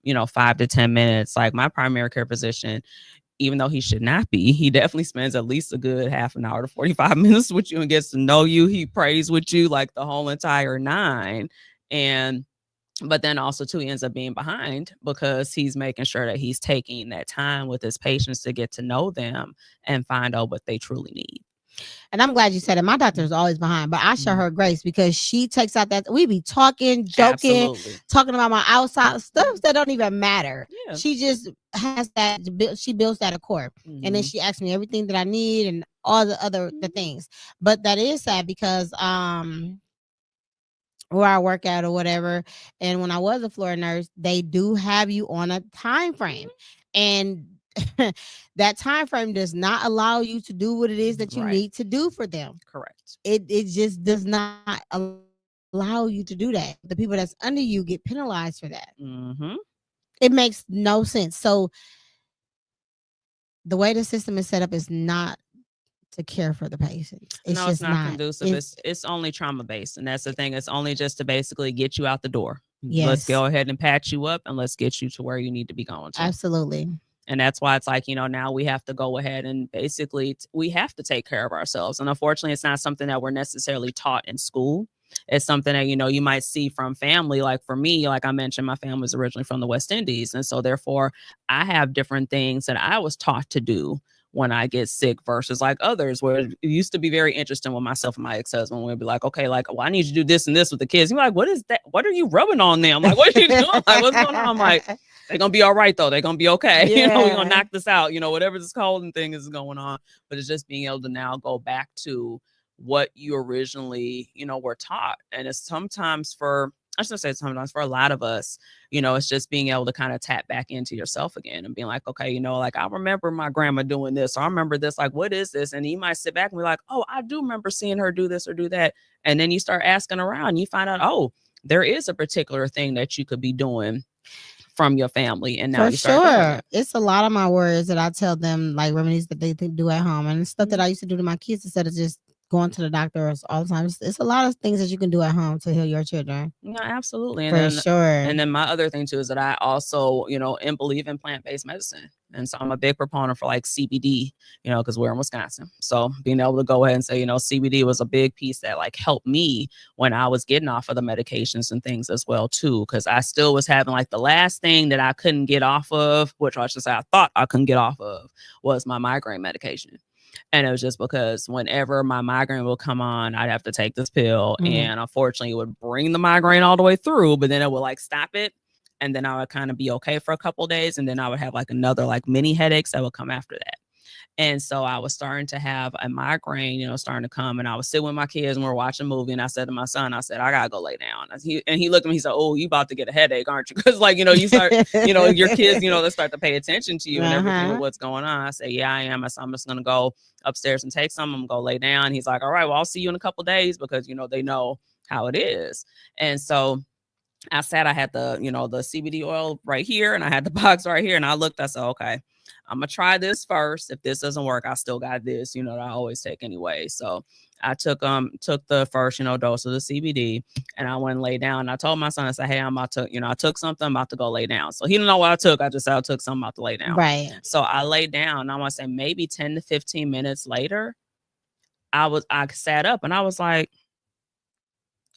5 to 10 minutes. Like my primary care physician, even though he should not be, he definitely spends at least a good half an hour to 45 minutes with you and gets to know you. He prays with you like the whole entire 9. But then also too, he ends up being behind because he's making sure that he's taking that time with his patients to get to know them and find out what they truly need. And I'm glad you said it. My doctor is always behind, but I show her grace because she takes out that we be talking, joking, Absolutely. talking about my outside stuff that don't even matter. Yeah. She just has that. She builds that accord, and then she asks me everything that I need and all the other the things. But that is sad because where I work at or whatever, and when I was a floor nurse, they do have you on a time frame, and that time frame does not allow you to do what it is that you need to do for them. Correct. It just does not allow you to do that. The people that's under you get penalized for that. It makes no sense. So the way the system is set up is not to care for the patients. It's not conducive. It's only trauma based, and that's the thing. It's only just to basically get you out the door. Yes. Let's go ahead and patch you up, and let's get you to where you need to be going to. Absolutely. And that's why it's like, now we have to go ahead and basically we have to take care of ourselves. And unfortunately, it's not something that we're necessarily taught in school. It's something that, you might see from family. Like for me, like I mentioned, my family was originally from the West Indies. And so therefore, I have different things that I was taught to do when I get sick versus like others, where it used to be very interesting with myself and my ex-husband. We'd be like, okay, like, well, I need you to do this and this with the kids. You're like, what is that? What are you rubbing on them? Like, what are you doing? Like, what's going on? I'm like, they're going to be all right, though. They're going to be okay. Yeah. We're going to knock this out, whatever this cold thing is going on. But it's just being able to now go back to what you originally, were taught. And it's sometimes I should say sometimes for a lot of us, it's just being able to kind of tap back into yourself again and being like, okay, like I remember my grandma doing this, or I remember this, like, what is this? And you might sit back and be like, oh, I do remember seeing her do this or do that. And then you start asking around, you find out, oh, there is a particular thing that you could be doing from your family. And now for sure, it's a lot of my words that I tell them, like remedies that they do at home and stuff that I used to do to my kids instead of just going to the doctor all the time. It's a lot of things that you can do at home to heal your children. No, absolutely. For sure. And then my other thing too is that I also, believe in plant-based medicine. And so I'm a big proponent for like CBD, because we're in Wisconsin. So being able to go ahead and say, CBD was a big piece that like helped me when I was getting off of the medications and things as well too. Because I still was having like the last thing that I couldn't get off of, which I should say I thought I couldn't get off of, was my migraine medication. And it was just because whenever my migraine would come on, I'd have to take this pill. And unfortunately, it would bring the migraine all the way through, but then it would like stop it. And then I would kind of be okay for a couple of days. And then I would have like another like mini headaches that would come after that. And so I was starting to have a migraine, starting to come. And I was sitting with my kids and we're watching a movie. And I said to my son, I said, I got to go lay down. And he looked at me, he said, oh, you about to get a headache, aren't you? Because like, you start, your kids, they start to pay attention to you and everything with what's going on. I said, yeah, I am. I said, I'm just going to go upstairs and take some. I'm going to go lay down. He's like, all right, well, I'll see you in a couple of days because, they know how it is. And so I said, I had the, the CBD oil right here and I had the box right here. And I looked, I said, okay, I'm going to try this first. If this doesn't work, I still got this, that I always take anyway. So I took the first, dose of the CBD and I went and lay down. And I told my son, I said, hey, I'm about to, I took something, I'm about to go lay down. So he didn't know what I took. I just said I took something, about to lay down. Right. So I laid down. I want to say maybe 10 to 15 minutes later, I sat up and I was like,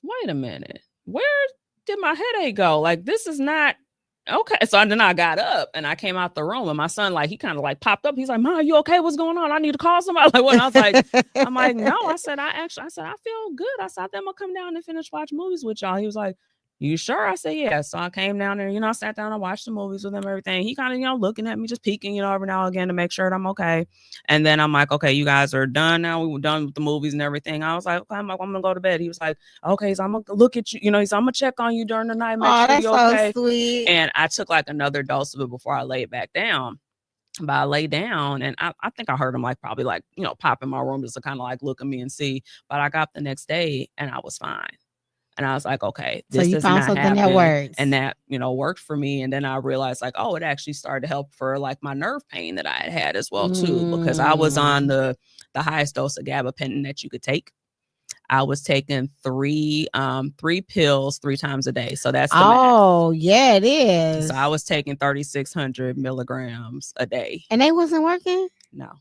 wait a minute, where did my headache go? Like, this is not okay. So then I got up and I came out the room and my son, like, he kind of like popped up. He's like, Mom, you okay? What's going on? I need to call somebody. Like, what? And I was like, I'm like, no. I said, I feel good. I said, I think I'm gonna come down and finish watching movies with y'all. He was like, you sure? I said, yeah. So I came down there, I sat down and watched the movies with him, everything. He kind of, looking at me, just peeking, every now and again to make sure that I'm okay. And then I'm like, okay, you guys are done now. We were done with the movies and everything. I was like, okay, I'm going to go to bed. He was like, okay, so I'm going to look at you, he's I'm going to check on you during the night. Make sure that's you're okay. So sweet. And I took like another dose of it before I laid back down. But I lay down and I think I heard him like probably like, pop in my room just to kind of like look at me and see. But I got up the next day and I was fine. And I was like, okay, So this you does found not something happen. that works. And that, worked for me. And then I realized like, oh, it actually started to help for like my nerve pain that I had as well too, because I was on the highest dose of gabapentin that you could take. I was taking three pills 3 times a day. So that's the max. Yeah, it is. So I was taking 3,600 milligrams a day. And they wasn't working? No.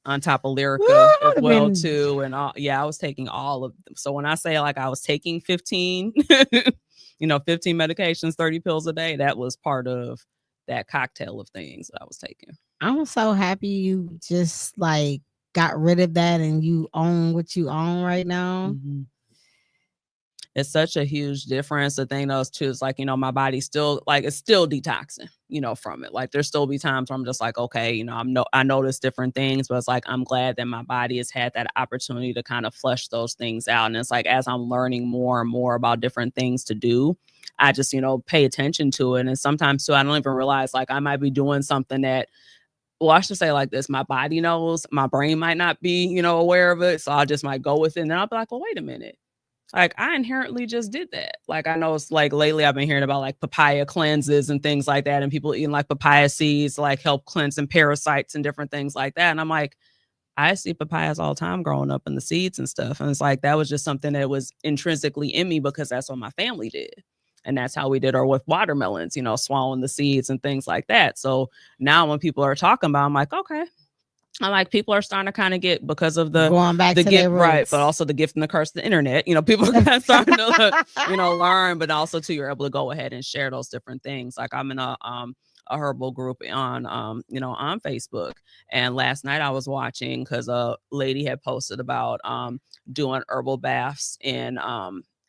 On top of Lyrica as well too. And all, I was taking all of them. So when I say like I was taking 15, 15 medications, 30 pills a day, that was part of that cocktail of things that I was taking. I'm so happy you just like got rid of that and you own what you own right now. Mm-hmm. It's such a huge difference. The thing though too is like, my body still like it's still detoxing, from it. Like there's still be times where I'm just like, okay, I notice different things, but it's like I'm glad that my body has had that opportunity to kind of flush those things out. And it's like as I'm learning more and more about different things to do, I just, pay attention to it. And sometimes too, I don't even realize like I might be doing something that, well, I should say like this, my body knows, my brain might not be, aware of it. So I just might go with it. And then I'll be like, well, wait a minute. Like I inherently just did that. Like I know it's like lately I've been hearing about like papaya cleanses and things like that. And people eating like papaya seeds like help cleanse and parasites and different things like that. And I'm like, I see papayas all the time growing up in the seeds and stuff. And it's like, that was just something that was intrinsically in me because that's what my family did. And that's how we did our with watermelons, swallowing the seeds and things like that. So now when people are talking about, I'm like, okay. I'm like, people are starting to kind of get because of the going back the to gift, their roots. right? But also the gift and the curse of the internet. People are kind of starting to, learn, but also too, you're able to go ahead and share those different things. Like I'm in a herbal group on on Facebook, and last night I was watching because a lady had posted about doing herbal baths in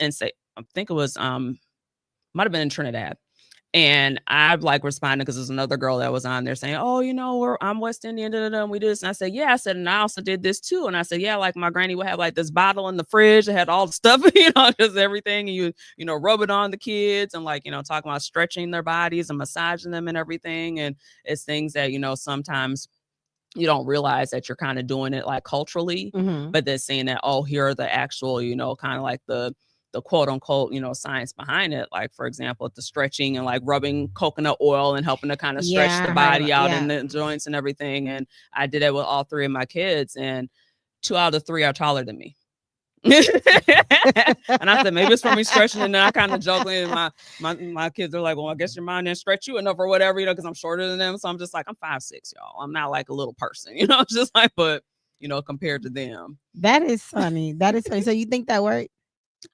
say I think it was might have been in Trinidad. And I like responded because there's another girl that was on there saying, oh, I'm West Indian, and we do this. And I said, yeah, and I also did this too. And I said, yeah, like my granny would have like this bottle in the fridge that had all the stuff, just everything. And you rub it on the kids and like, talking about stretching their bodies and massaging them and everything. And it's things that, sometimes you don't realize that you're kind of doing it like culturally, but then seeing that, oh, here are the actual, kind of like the quote unquote, science behind it. Like, for example, the stretching and like rubbing coconut oil and helping to kind of stretch the body out in the joints and everything. And I did it with all 3 of my kids, and 2 out of 3 are taller than me. And I said, maybe it's for me stretching. And then I kind of jokingly, my kids are like, well, I guess your mom didn't stretch you enough or whatever, because I'm shorter than them. So I'm just like, I'm 5'6", y'all. I'm not like a little person, just like, but compared to them. That is funny. That is funny. So you think that worked?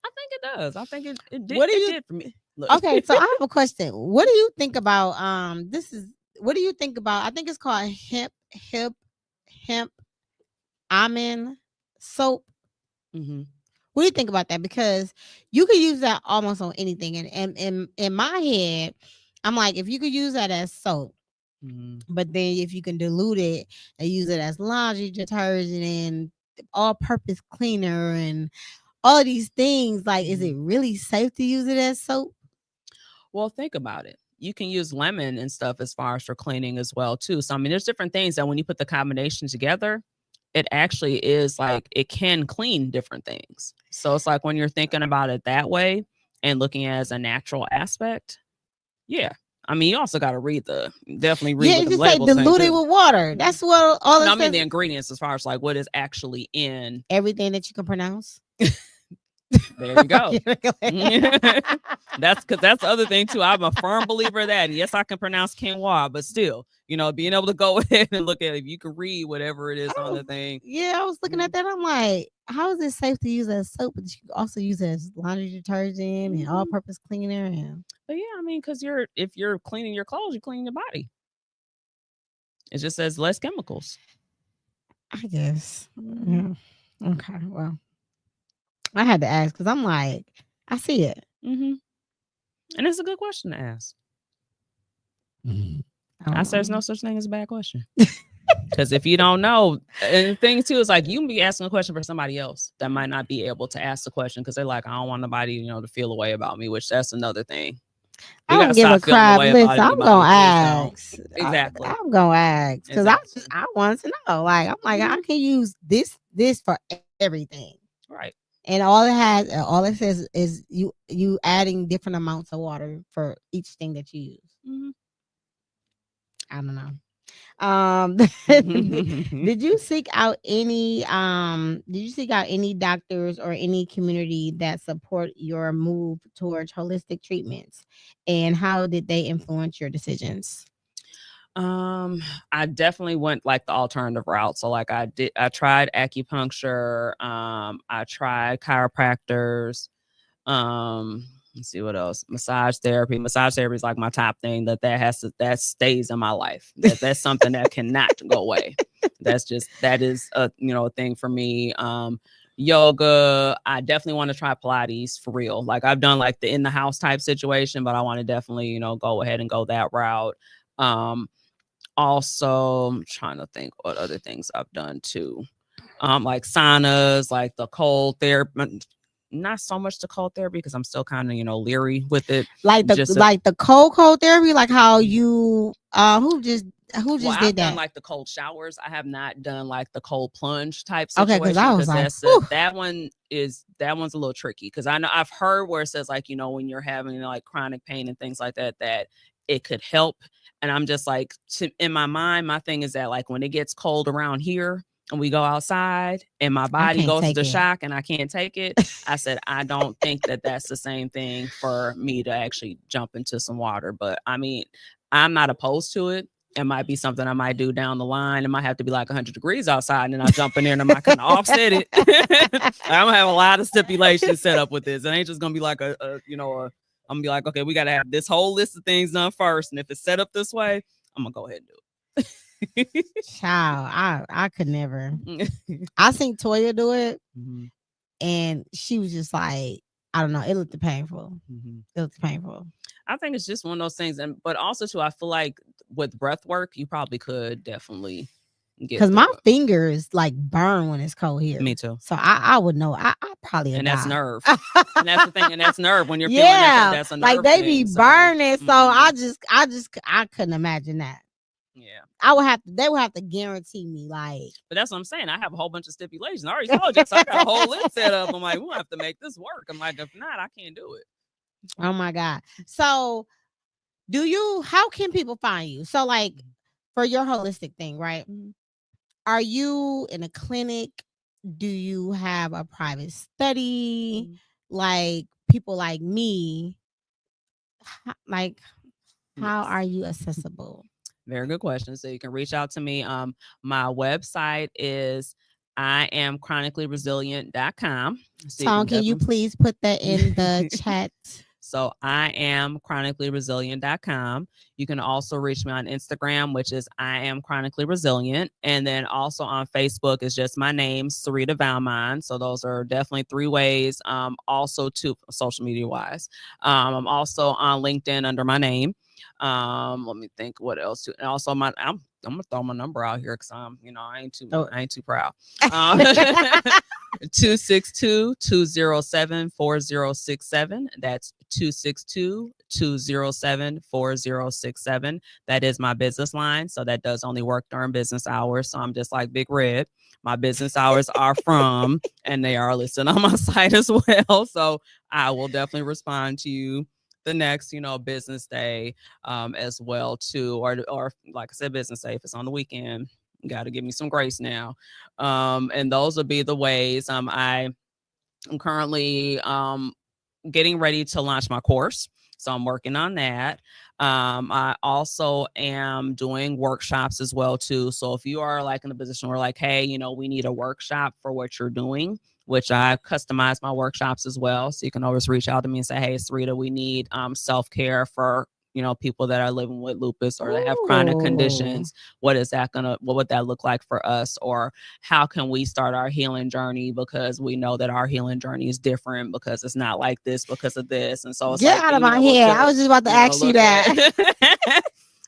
I think it does. I think it did. What do you did for me? Look. Okay, so I have a question. What do you think about what do you think about? I think it's called hemp almond soap. Mm-hmm. What do you think about that? Because you could use that almost on anything. And in my head, I'm like, if you could use that as soap, but then if you can dilute it and use it as laundry detergent and all-purpose cleaner and all of these things, like, is it really safe to use it as soap? Well, think about it. You can use lemon and stuff as far as for cleaning as well too. So I mean, there's different things that when you put the combination together, it actually is like it can clean different things. So it's like when you're thinking about it that way and looking at it as a natural aspect, yeah. I mean, you also got to definitely read. Yeah, what the just like dilute it with water. That's what all. No, I mean the ingredients as far as like what is actually in everything that you can pronounce. There you go. That's the other thing too. I'm a firm believer of that. And yes, I can pronounce quinoa, but still, being able to go ahead and look at it, if you can read whatever it is on the thing. Yeah, I was looking at that. I'm like, how is it safe to use as soap, but you can also use it as laundry detergent and all-purpose cleaner? And but yeah, I mean, because if you're cleaning your clothes, you're cleaning your body. It just says less chemicals. I guess. Yeah. Okay. Well, I had to ask because I'm like, I see it. And it's a good question to ask. I say there's no such thing as a bad question. Because if you don't know, and the thing too is like you can be asking a question for somebody else that might not be able to ask the question because they're like, I don't want nobody, to feel a way about me, which that's another thing. I don't give a crap. Listen, I'm gonna ask. Exactly. I'm gonna ask because I want to know. Like, I'm like, I can use this for everything. Right. And all it says is you adding different amounts of water for each thing that you use. Mm-hmm. I don't know. Did you seek out any doctors or any community that support your move towards holistic treatments, and how did they influence your decisions? I definitely went like the alternative route. So like I tried acupuncture, I tried chiropractors, let's see what else. Massage therapy. Massage therapy is like my top thing that stays in my life. That's something that cannot go away. That is a thing for me. Yoga. I definitely want to try Pilates for real. Like I've done like the in the house type situation, but I want to definitely, go ahead and go that route. Also, I'm trying to think what other things I've done too. Like saunas, like the cold therapy. Not so much the cold therapy because I'm still kind of leery with it. Like the cold therapy, like how you who just I've did done that? like the cold showers. I have not done like the cold plunge type situation. Okay, because I was like, that one's a little tricky because I know I've heard where it says like when you're having like chronic pain and things like that it could help. And I'm just like, in my mind, my thing is that like when it gets cold around here and we go outside and my body goes into shock and I can't take it, I said, I don't think that that's the same thing for me to actually jump into some water. But I mean, I'm not opposed to it. It might be something I might do down the line. It might have to be like 100 degrees outside and then I jump in there and I might kind of offset it. I'm gonna have a lot of stipulations set up with this. It ain't just gonna be like I'm gonna be like, okay, we gotta have this whole list of things done first. And if it's set up this way, I'm gonna go ahead and do it. Child, I could never. I seen Toya do it, and she was just like, I don't know. It looked painful. It looked painful. I think it's just one of those things, but also too, I feel like with breath work, you probably could definitely get because my fingers like burn when it's cold here. Me too. So I would know. I probably and that's nerve, and that's the thing, and that's nerve when you're feeling that's a nerve like they be burning. So I couldn't imagine that. Yeah, they would have to guarantee me like. But that's what I'm saying. I have a whole bunch of stipulations. I already told you, so I got a whole list set up. I'm like, we'll have to make this work. I'm like, if not, I can't do it. Oh my God. So how can people find you? So like for your holistic thing, right? Are you in a clinic? Do you have a private study? Like people like me, like how are you accessible? Very good question. So you can reach out to me. My website is IamChronicallyResilient.com. Tom, can you please put that in the chat? So IamChronicallyResilient.com. You can also reach me on Instagram, which is I Am Chronically Resilient. And then also on Facebook is just my name, Serita Valmond. So those are definitely 3 ways. Also 2 social media wise. I'm also on LinkedIn under my name. Let me think what else. And also I'm gonna throw my number out here because I ain't too proud. 262-207-4067. That's 262-207-4067. That is my business line. So that does only work during business hours. So I'm just like Big Red. My business hours are from, and they are listed on my site as well. So I will definitely respond to you the next, business day as well too. Or like I said, business day, if it's on the weekend, you got to give me some grace now. And those will be the ways. I'm currently getting ready to launch my course. So I'm working on that. I also am doing workshops as well too. So if you are like in a position where like, hey, we need a workshop for what you're doing, which I customize my workshops as well. So you can always reach out to me and say, hey, Serita, we need self-care for people that are living with lupus or that have chronic conditions. What would that look like for us? Or how can we start our healing journey? Because we know that our healing journey is different because it's not like this because of this. And so it's get out of my head. I was just about to ask you that.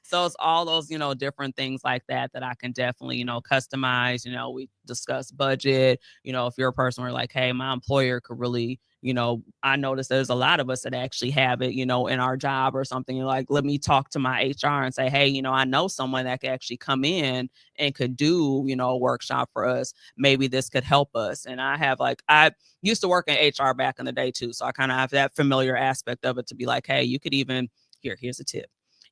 So it's all those, different things like that I can definitely, customize. We discuss budget. If you're a person where like, hey, my employer could really, I noticed there's a lot of us that actually have it, in our job or something. You're like, let me talk to my HR and say, hey, I know someone that could actually come in and could do, a workshop for us. Maybe this could help us. And I used to work in HR back in the day too. So I kind of have that familiar aspect of it to be like, hey, you could even, here's a tip.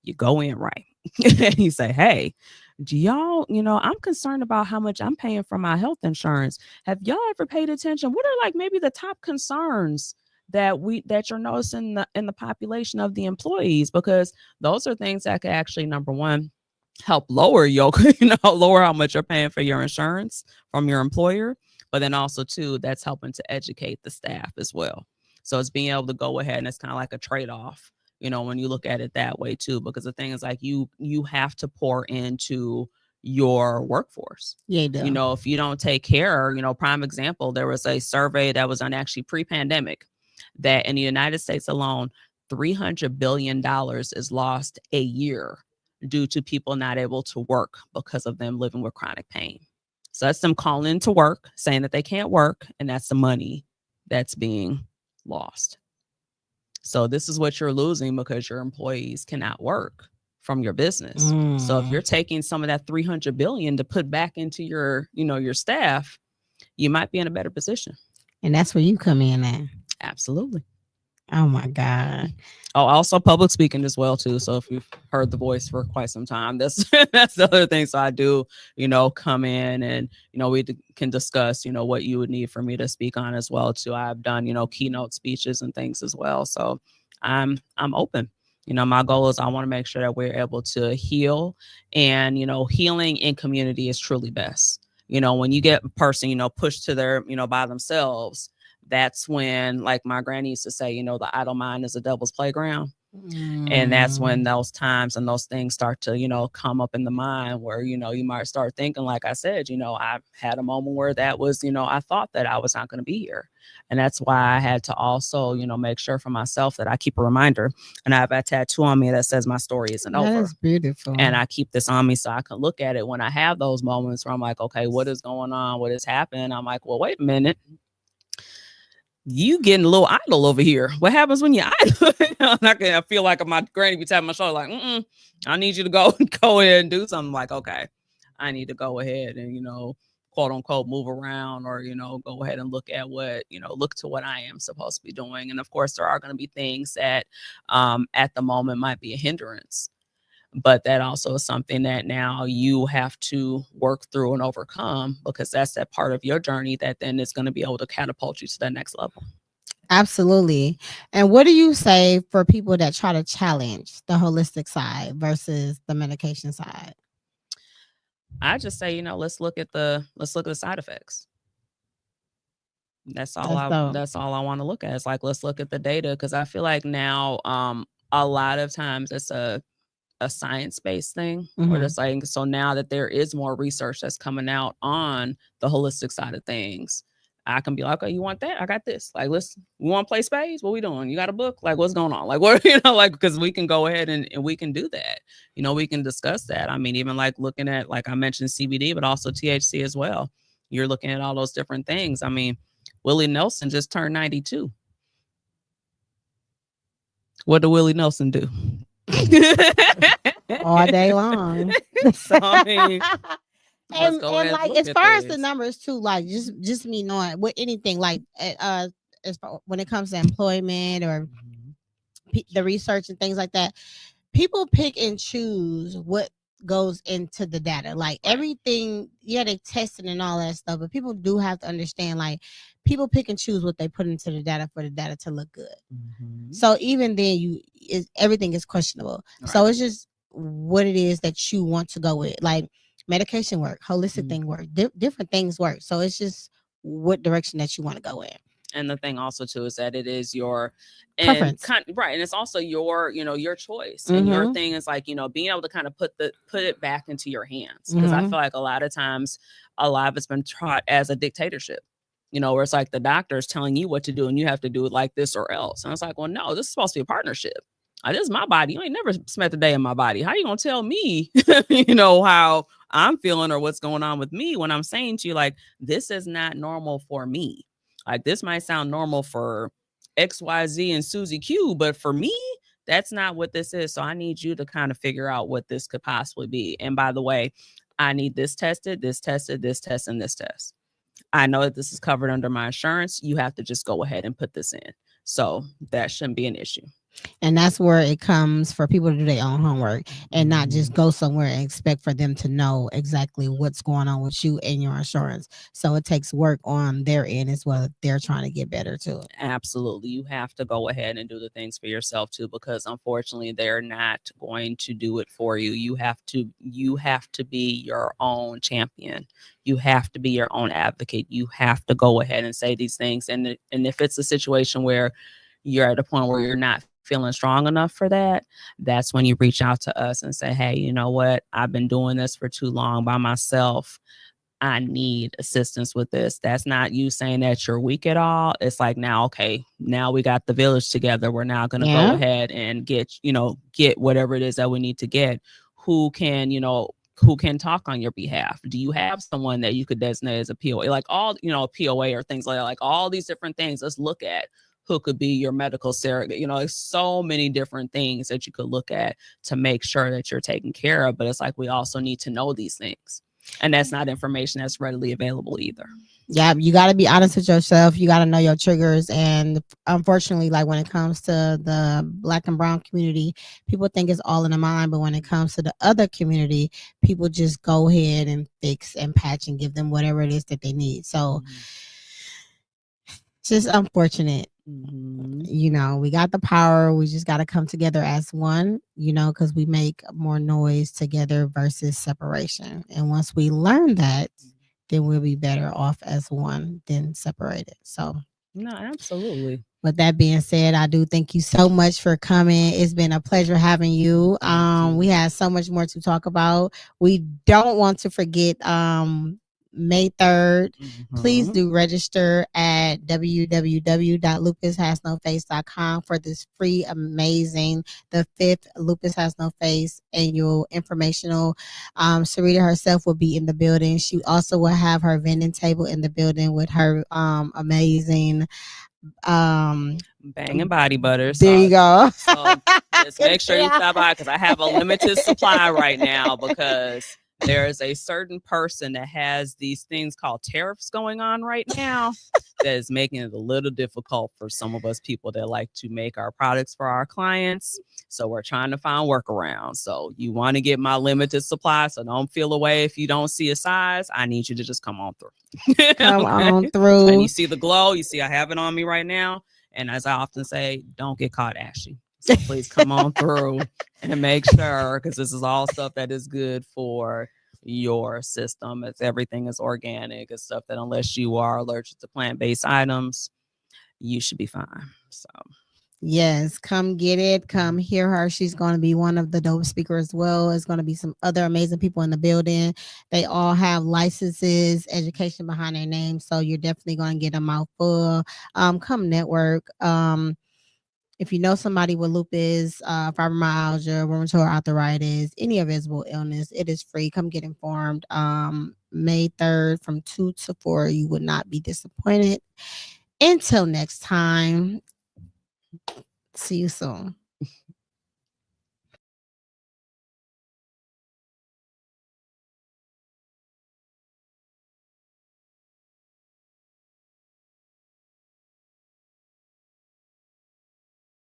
You go in right and you say, hey, do y'all, I'm concerned about how much I'm paying for my health insurance. Have y'all ever paid attention? What are like maybe the top concerns that you're noticing in the population of the employees? Because those are things that could actually, number one, help lower your, lower how much you're paying for your insurance from your employer. But then also too, that's helping to educate the staff as well. So it's being able to go ahead and it's kind of like a trade-off, when you look at it that way too, because the thing is like you have to pour into your workforce. Yeah, you do. If you don't take care, prime example, there was a survey that was done actually pre-pandemic that in the United States alone, $300 billion is lost a year due to people not able to work because of them living with chronic pain. So that's them calling into work, saying that they can't work, and that's the money that's being lost. So this is what you're losing because your employees cannot work from your business. So if you're taking some of that 300 billion to put back into your, your staff, you might be in a better position. And that's where you come in at. Absolutely. Oh my God. Oh, also public speaking as well too. So if you've heard the voice for quite some time, that's the other thing. So I do, come in and, we can discuss, what you would need for me to speak on as well too. I've done, keynote speeches and things as well. So I'm open. My goal is I want to make sure that we're able to heal, and, healing in community is truly best. When you get a person, pushed to their, by themselves, that's when, like my granny used to say, the idle mind is a devil's playground. And that's when those times and those things start to, come up in the mind where, you might start thinking, like I said, I had a moment where that was, I thought that I was not going to be here. And that's why I had to also, make sure for myself that I keep a reminder. And I have a tattoo on me that says my story isn't over. That is beautiful. And I keep this on me so I can look at it when I have those moments where I'm like, okay, what is going on? What is happening? I'm like, well, wait a minute. You getting a little idle over here. What happens when you're idle? I feel like my granny be tapping my shoulder like, I need you to go ahead and do something. Like, okay, I need to go ahead and, quote unquote, move around or, go ahead and look at what, look to what I am supposed to be doing. And of course, there are going to be things that at the moment might be a hindrance. But that also is something that now you have to work through and overcome, because that's that part of your journey that then is going to be able to catapult you to the next level. Absolutely. And what do you say for people that try to challenge the holistic side versus the medication side? I just say, let's look at the side effects. That's all I want to look at. It's like, let's look at the data, because I feel like now a lot of times it's a science-based thing, or just like, so now that there is more research that's coming out on the holistic side of things, I can be like, okay, you want that? I got this. Like, we want to play spades? What we doing? You got a book? Like, what's going on? Like, what, because we can go ahead and we can do that. We can discuss that. I mean, even like looking at, like I mentioned CBD, but also THC as well. You're looking at all those different things. I mean, Willie Nelson just turned 92. What did Willie Nelson do? All day long. So I mean, and like as far as the numbers too, like just me knowing with anything like as far, when it comes to employment or the research and things like that, people pick and choose what goes into the data. Like everything, yeah, they tested and all that stuff, but people do have to understand, like, people pick and choose what they put into the data for the data to look good. So even then, everything is questionable. Right. So it's just what it is that you want to go with. Like medication work, holistic thing work, different things work. So it's just what direction that you want to go in. And the thing also too is that it is your preference, right? And it's also your, your choice. And your thing is like, being able to kind of put it back into your hands. Because I feel like a lot of times, a lot of it's been taught as a dictatorship. Where it's like the doctor is telling you what to do and you have to do it like this or else. And it's like, well, no, this is supposed to be a partnership. This is my body. You ain't never spent a day in my body. How you gonna tell me, how I'm feeling or what's going on with me when I'm saying to you, like, this is not normal for me. Like, this might sound normal for XYZ and Susie Q, but for me, that's not what this is. So I need you to kind of figure out what this could possibly be. And by the way, I need this tested, this tested, this test, and this test. I know that this is covered under my insurance. You have to just go ahead and put this in. So that shouldn't be an issue. And that's where it comes for people to do their own homework and not just go somewhere and expect for them to know exactly what's going on with you and your insurance. So it takes work on their end as well if they're trying to get better too. Absolutely. You have to go ahead and do the things for yourself too, because unfortunately they're not going to do it for you. You have to be your own champion. You have to be your own advocate. You have to go ahead and say these things. And if it's a situation where you're at a point where you're not feeling strong enough for that, that's when you reach out to us and say, hey, you know what? I've been doing this for too long by myself. I need assistance with this. That's not you saying that you're weak at all. It's like, now we got the village together. We're now going to go ahead and get whatever it is that we need to get. Who can talk on your behalf? Do you have someone that you could designate as a POA? Like all, POA or things like that, like all these different things. Let's look at who could be your medical surrogate. There's so many different things that you could look at to make sure that you're taken care of. But it's like, we also need to know these things. And that's not information that's readily available either. Yeah, you got to be honest with yourself. You got to know your triggers. And unfortunately, like when it comes to the Black and brown community, people think it's all in the mind. But when it comes to the other community, people just go ahead and fix and patch and give them whatever it is that they need. So it's just unfortunate. We got the power. We just got to come together as one, because we make more noise together versus separation. And once we learn that, then we'll be better off as one than separated. So, no, absolutely. With that being said, I do thank you so much for coming. It's been a pleasure having you. We had so much more to talk about. We don't want to forget May 3rd. Please do register at www.lupushasnoface.com for this free, amazing, the 5th Lupus Has No Face annual informational. Serita herself will be in the building. She also will have her vending table in the building with her amazing Bang and Body Butter. There you go. So just make sure you stop by, because I have a limited supply right now, because there is a certain person that has these things called tariffs going on right now that is making it a little difficult for some of us people that like to make our products for our clients. So we're trying to find workarounds. So you want to get my limited supply, so don't feel away if you don't see a size. I need you to just come on through. Come on through. And you see the glow. You see I have it on me right now. And as I often say, don't get caught ashy. So please come on through and make sure, because this is all stuff that is good for your system. Everything is organic. It's stuff that unless you are allergic to plant-based items, you should be fine. So yes, come get it. Come hear her. She's going to be one of the dope speakers as well. There's going to be some other amazing people in the building. They all have licenses, education behind their name. So you're definitely going to get a mouthful. Come network. If you know somebody with lupus, fibromyalgia, rheumatoid arthritis, any invisible illness, it is free. Come get informed. May 3rd from 2 to 4. You would not be disappointed. Until next time, see you soon.